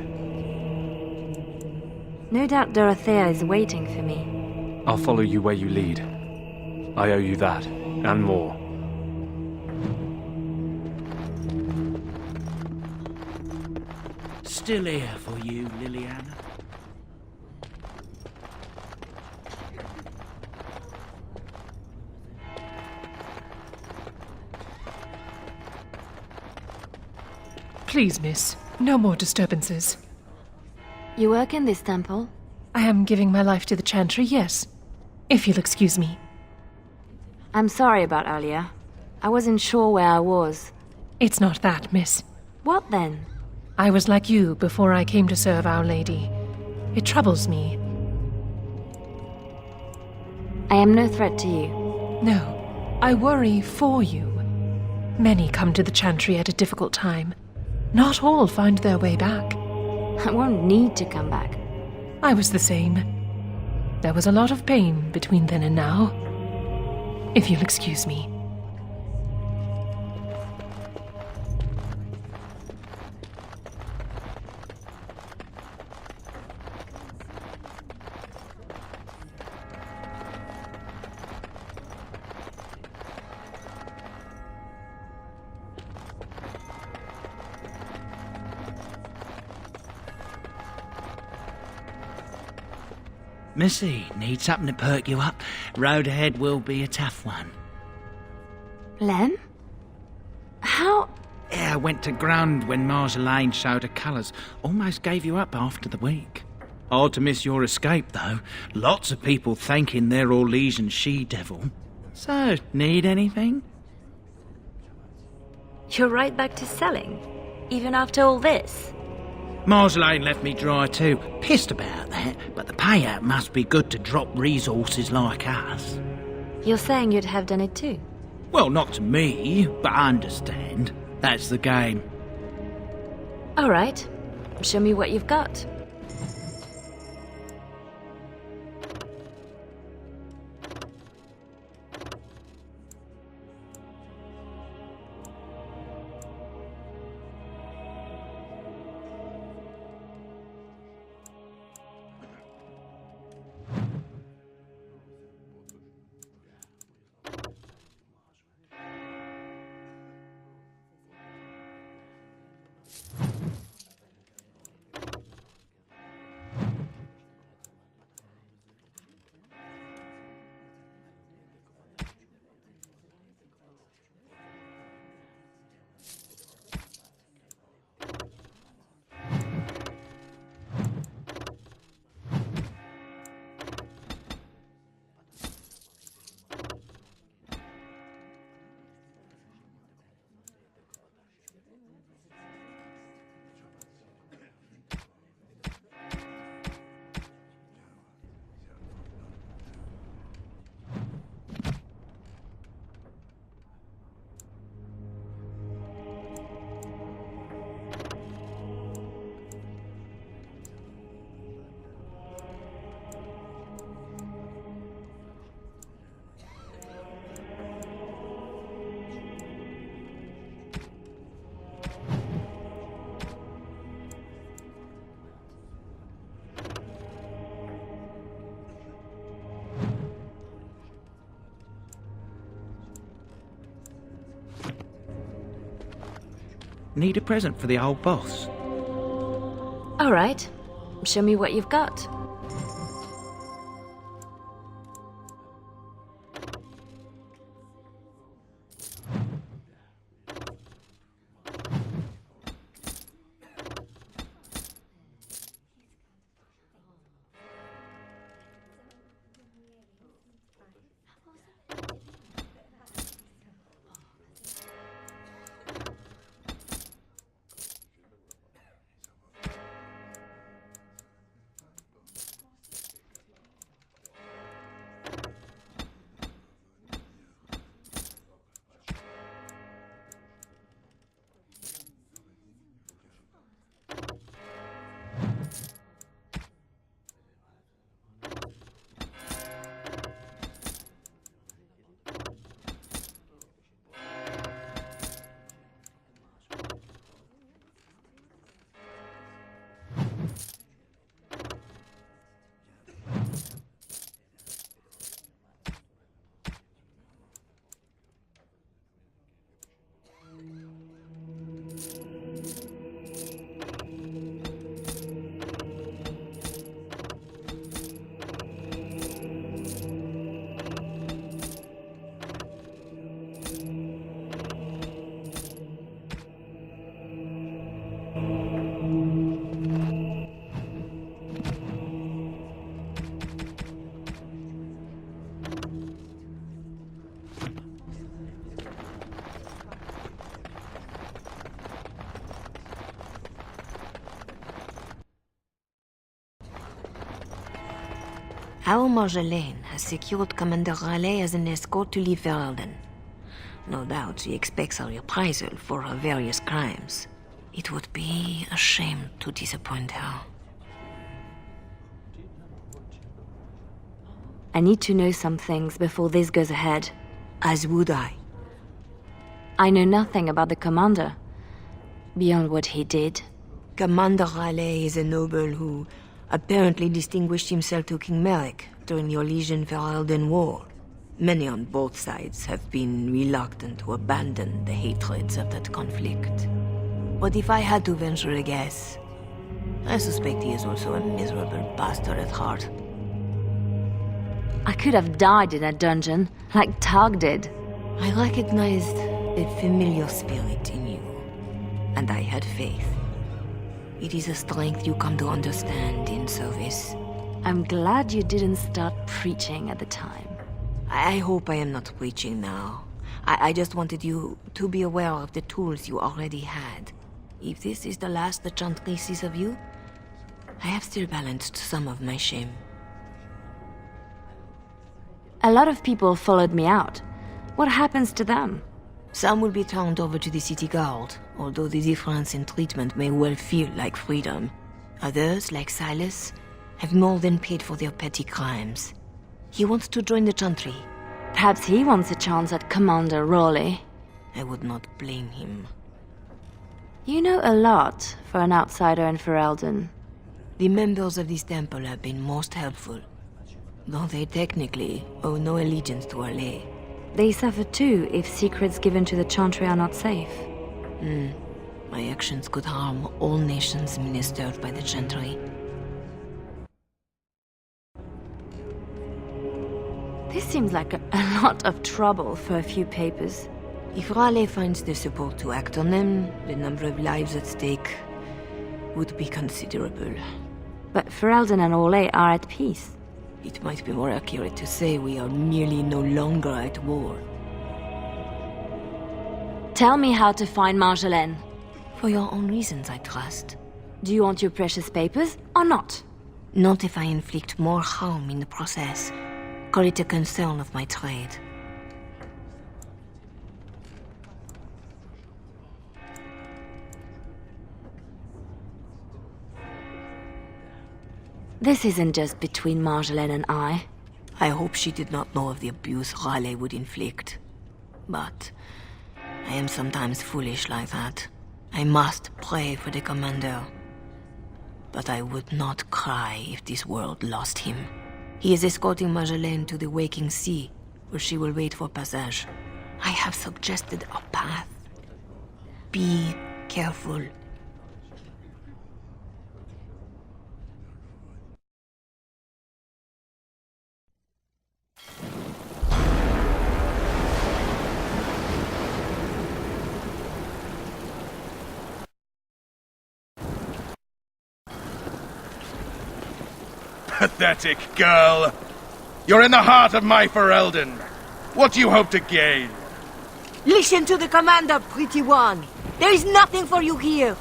No doubt Dorothea is waiting for me. I'll follow you where you lead. I owe you that, and more. Still here for you, Leliana. Please, miss, no more disturbances. You work in this temple? I am giving my life to the Chantry, yes. If you'll excuse me. I'm sorry about earlier. I wasn't sure where I was. It's not that, miss. What then? I was like you before I came to serve Our Lady. It troubles me. I am no threat to you. No, I worry for you. Many come to the Chantry at a difficult time. Not all find their way back. I won't need to come back. I was the same. There was a lot of pain between then and now. If you'll excuse me. Missy, need something to perk you up? Road ahead will be a tough one. Lem? How? Yeah, I went to ground when Marjolaine showed her colours. Almost gave you up after the week. Hard to miss your escape, though. Lots of people thanking their Orlesian she-devil. So, need anything? You're right back to selling? Even after all this? Marjolaine left me dry too. Pissed about that, but the payout must be good to drop resources like us. You're saying you'd have done it too? Well, not to me, but I understand. That's the game. All right. Show me what you've got. Need a present for the old boss. All right. Show me what you've got. Our Marjolaine has secured Commander Raleigh as an escort to leave Ferelden. No doubt she expects a reprisal for her various crimes. It would be a shame to disappoint her. I need to know some things before this goes ahead. As would I. I know nothing about the commander, beyond what he did. Commander Raleigh is a noble who apparently distinguished himself to King Merrick during the Orlesian Ferelden War. Many on both sides have been reluctant to abandon the hatreds of that conflict. But if I had to venture a guess, I suspect he is also a miserable bastard at heart. I could have died in that dungeon, like Tug did. I recognized a familiar spirit in you, and I had faith. It is a strength you come to understand in service. I'm glad you didn't start preaching at the time. I hope I am not preaching now. I just wanted you to be aware of the tools you already had. If this is the last the Chantry sees of you, I have still balanced some of my shame. A lot of people followed me out. What happens to them? Some will be turned over to the city guard, although the difference in treatment may well feel like freedom. Others, like Silas, have more than paid for their petty crimes. He wants to join the Chantry. Perhaps he wants a chance at Commander Raleigh. I would not blame him. You know a lot for an outsider in Ferelden. The members of this temple have been most helpful, though they technically owe no allegiance to Orlais. They suffer too if secrets given to the Chantry are not safe. My actions could harm all nations ministered by the Chantry. This seems like a lot of trouble for a few papers. If Raleigh finds the support to act on them, the number of lives at stake would be considerable. But Ferelden and Orlais are at peace. It might be more accurate to say we are merely no longer at war. Tell me how to find Marjolaine. For your own reasons, I trust. Do you want your precious papers or not? Not if I inflict more harm in the process. Call it a concern of my trade. This isn't just between Marjolaine and I. I hope she did not know of the abuse Raleigh would inflict. But I am sometimes foolish like that. I must pray for the commander. But I would not cry if this world lost him. He is escorting Marjolaine to the waking sea, where she will wait for passage. I have suggested a path. Be careful. Pathetic girl! You're in the heart of my Ferelden. What do you hope to gain? Listen to the commander, pretty one. There is nothing for you here.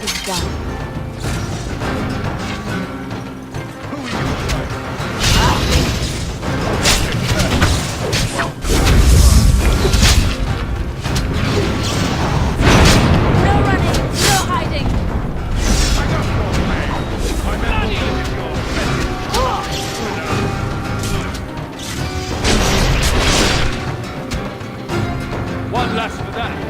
It's done. One less for that.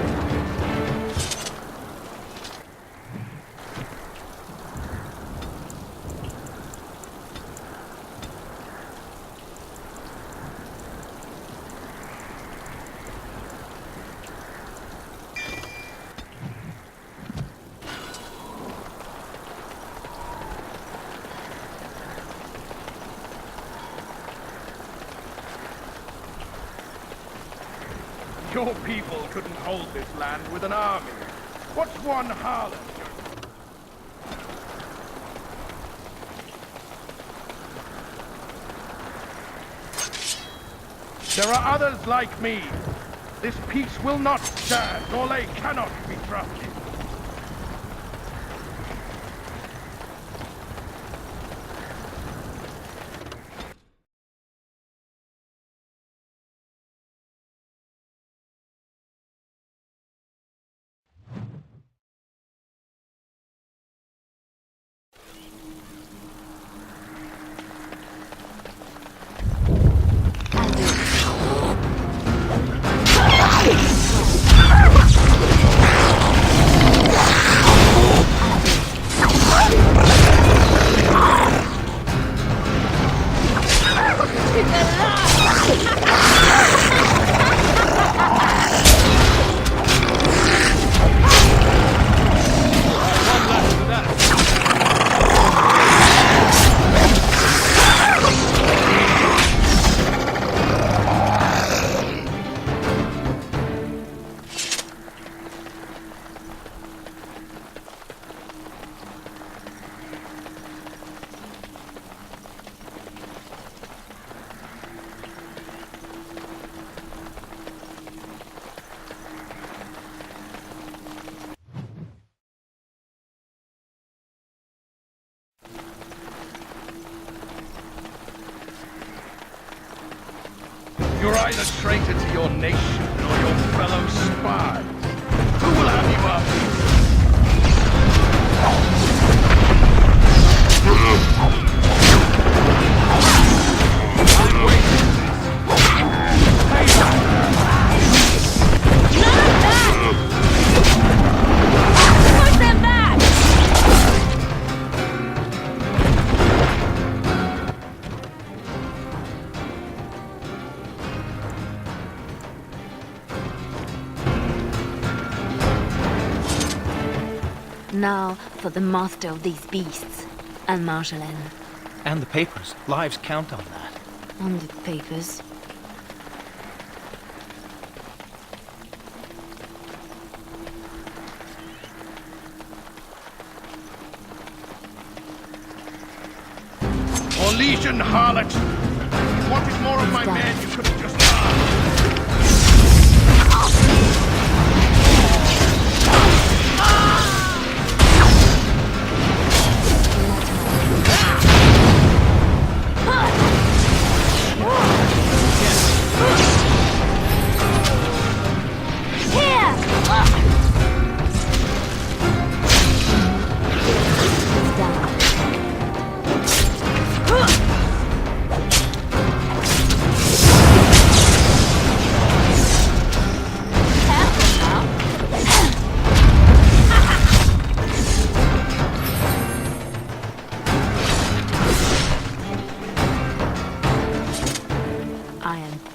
Your people couldn't hold this land with an army. What's one harlot? There are others like me. This peace will not stand. Orlais cannot be trusted. You're either traitor to your nation or your fellow spies. Who will have you up? I'm waiting for this. None of that! Push them back! Now for the master of these beasts, and Marjolaine. And the papers. Lives count on that. On the papers. Orlesian harlot! You wanted more of my men, you could have just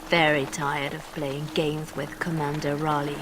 very tired of playing games with Commander Raleigh.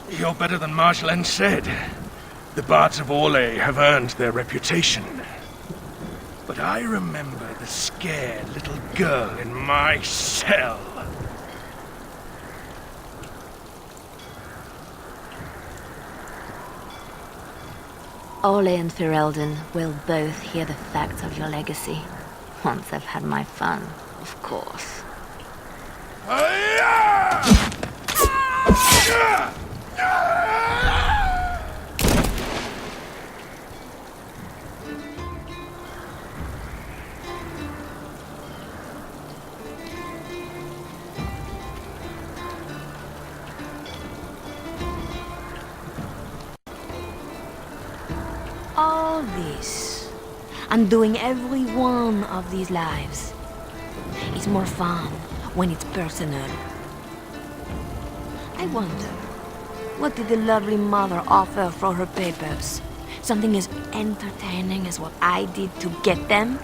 You're better than Marjolaine said. The bards of Orlais have earned their reputation. But I remember the scared little girl in my cell. Orlais and Ferelden will both hear the facts of your legacy. Once I've had my fun, of course. All this, and doing every one of these lives. is more fun when it's personal. I wonder, what did the lovely mother offer for her papers? Something as entertaining as what I did to get them?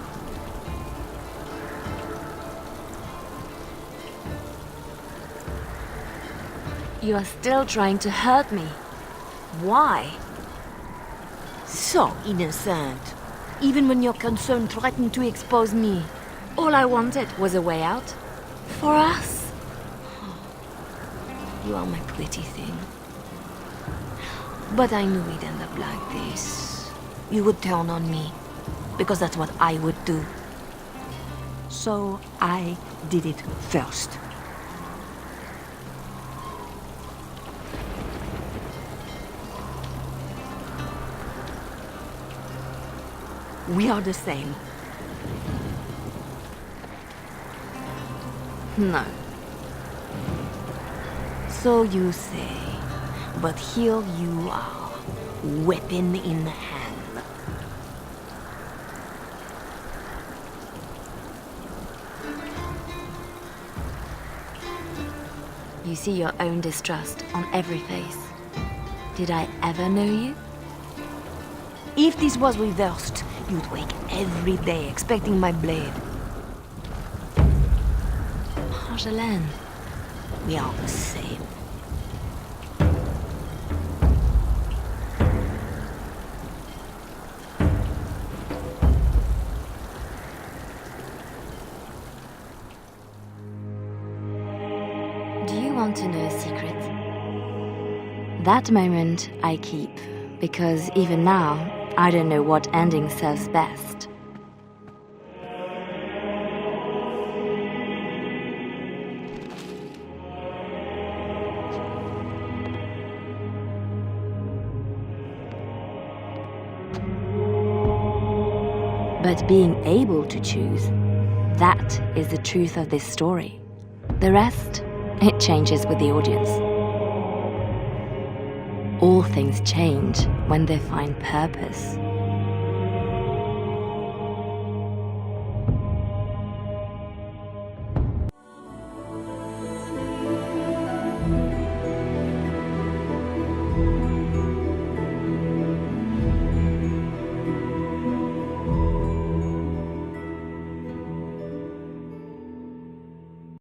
You are still trying to hurt me. Why? So innocent. Even when your concern threatened to expose me. All I wanted was a way out. For us. You are my pretty thing. But I knew we'd end up like this. You would turn on me, because that's what I would do. So I did it first. We are the same. No. So you say, but here you are, weapon in hand. You see your own distrust on every face. Did I ever know you? If this was reversed, you'd wake every day expecting my blade. Marjolaine. We are the same. Do you want to know a secret? That moment I keep, because even now, I don't know what ending serves best. But being able to choose, that is the truth of this story. The rest, it changes with the audience. All things change when they find purpose.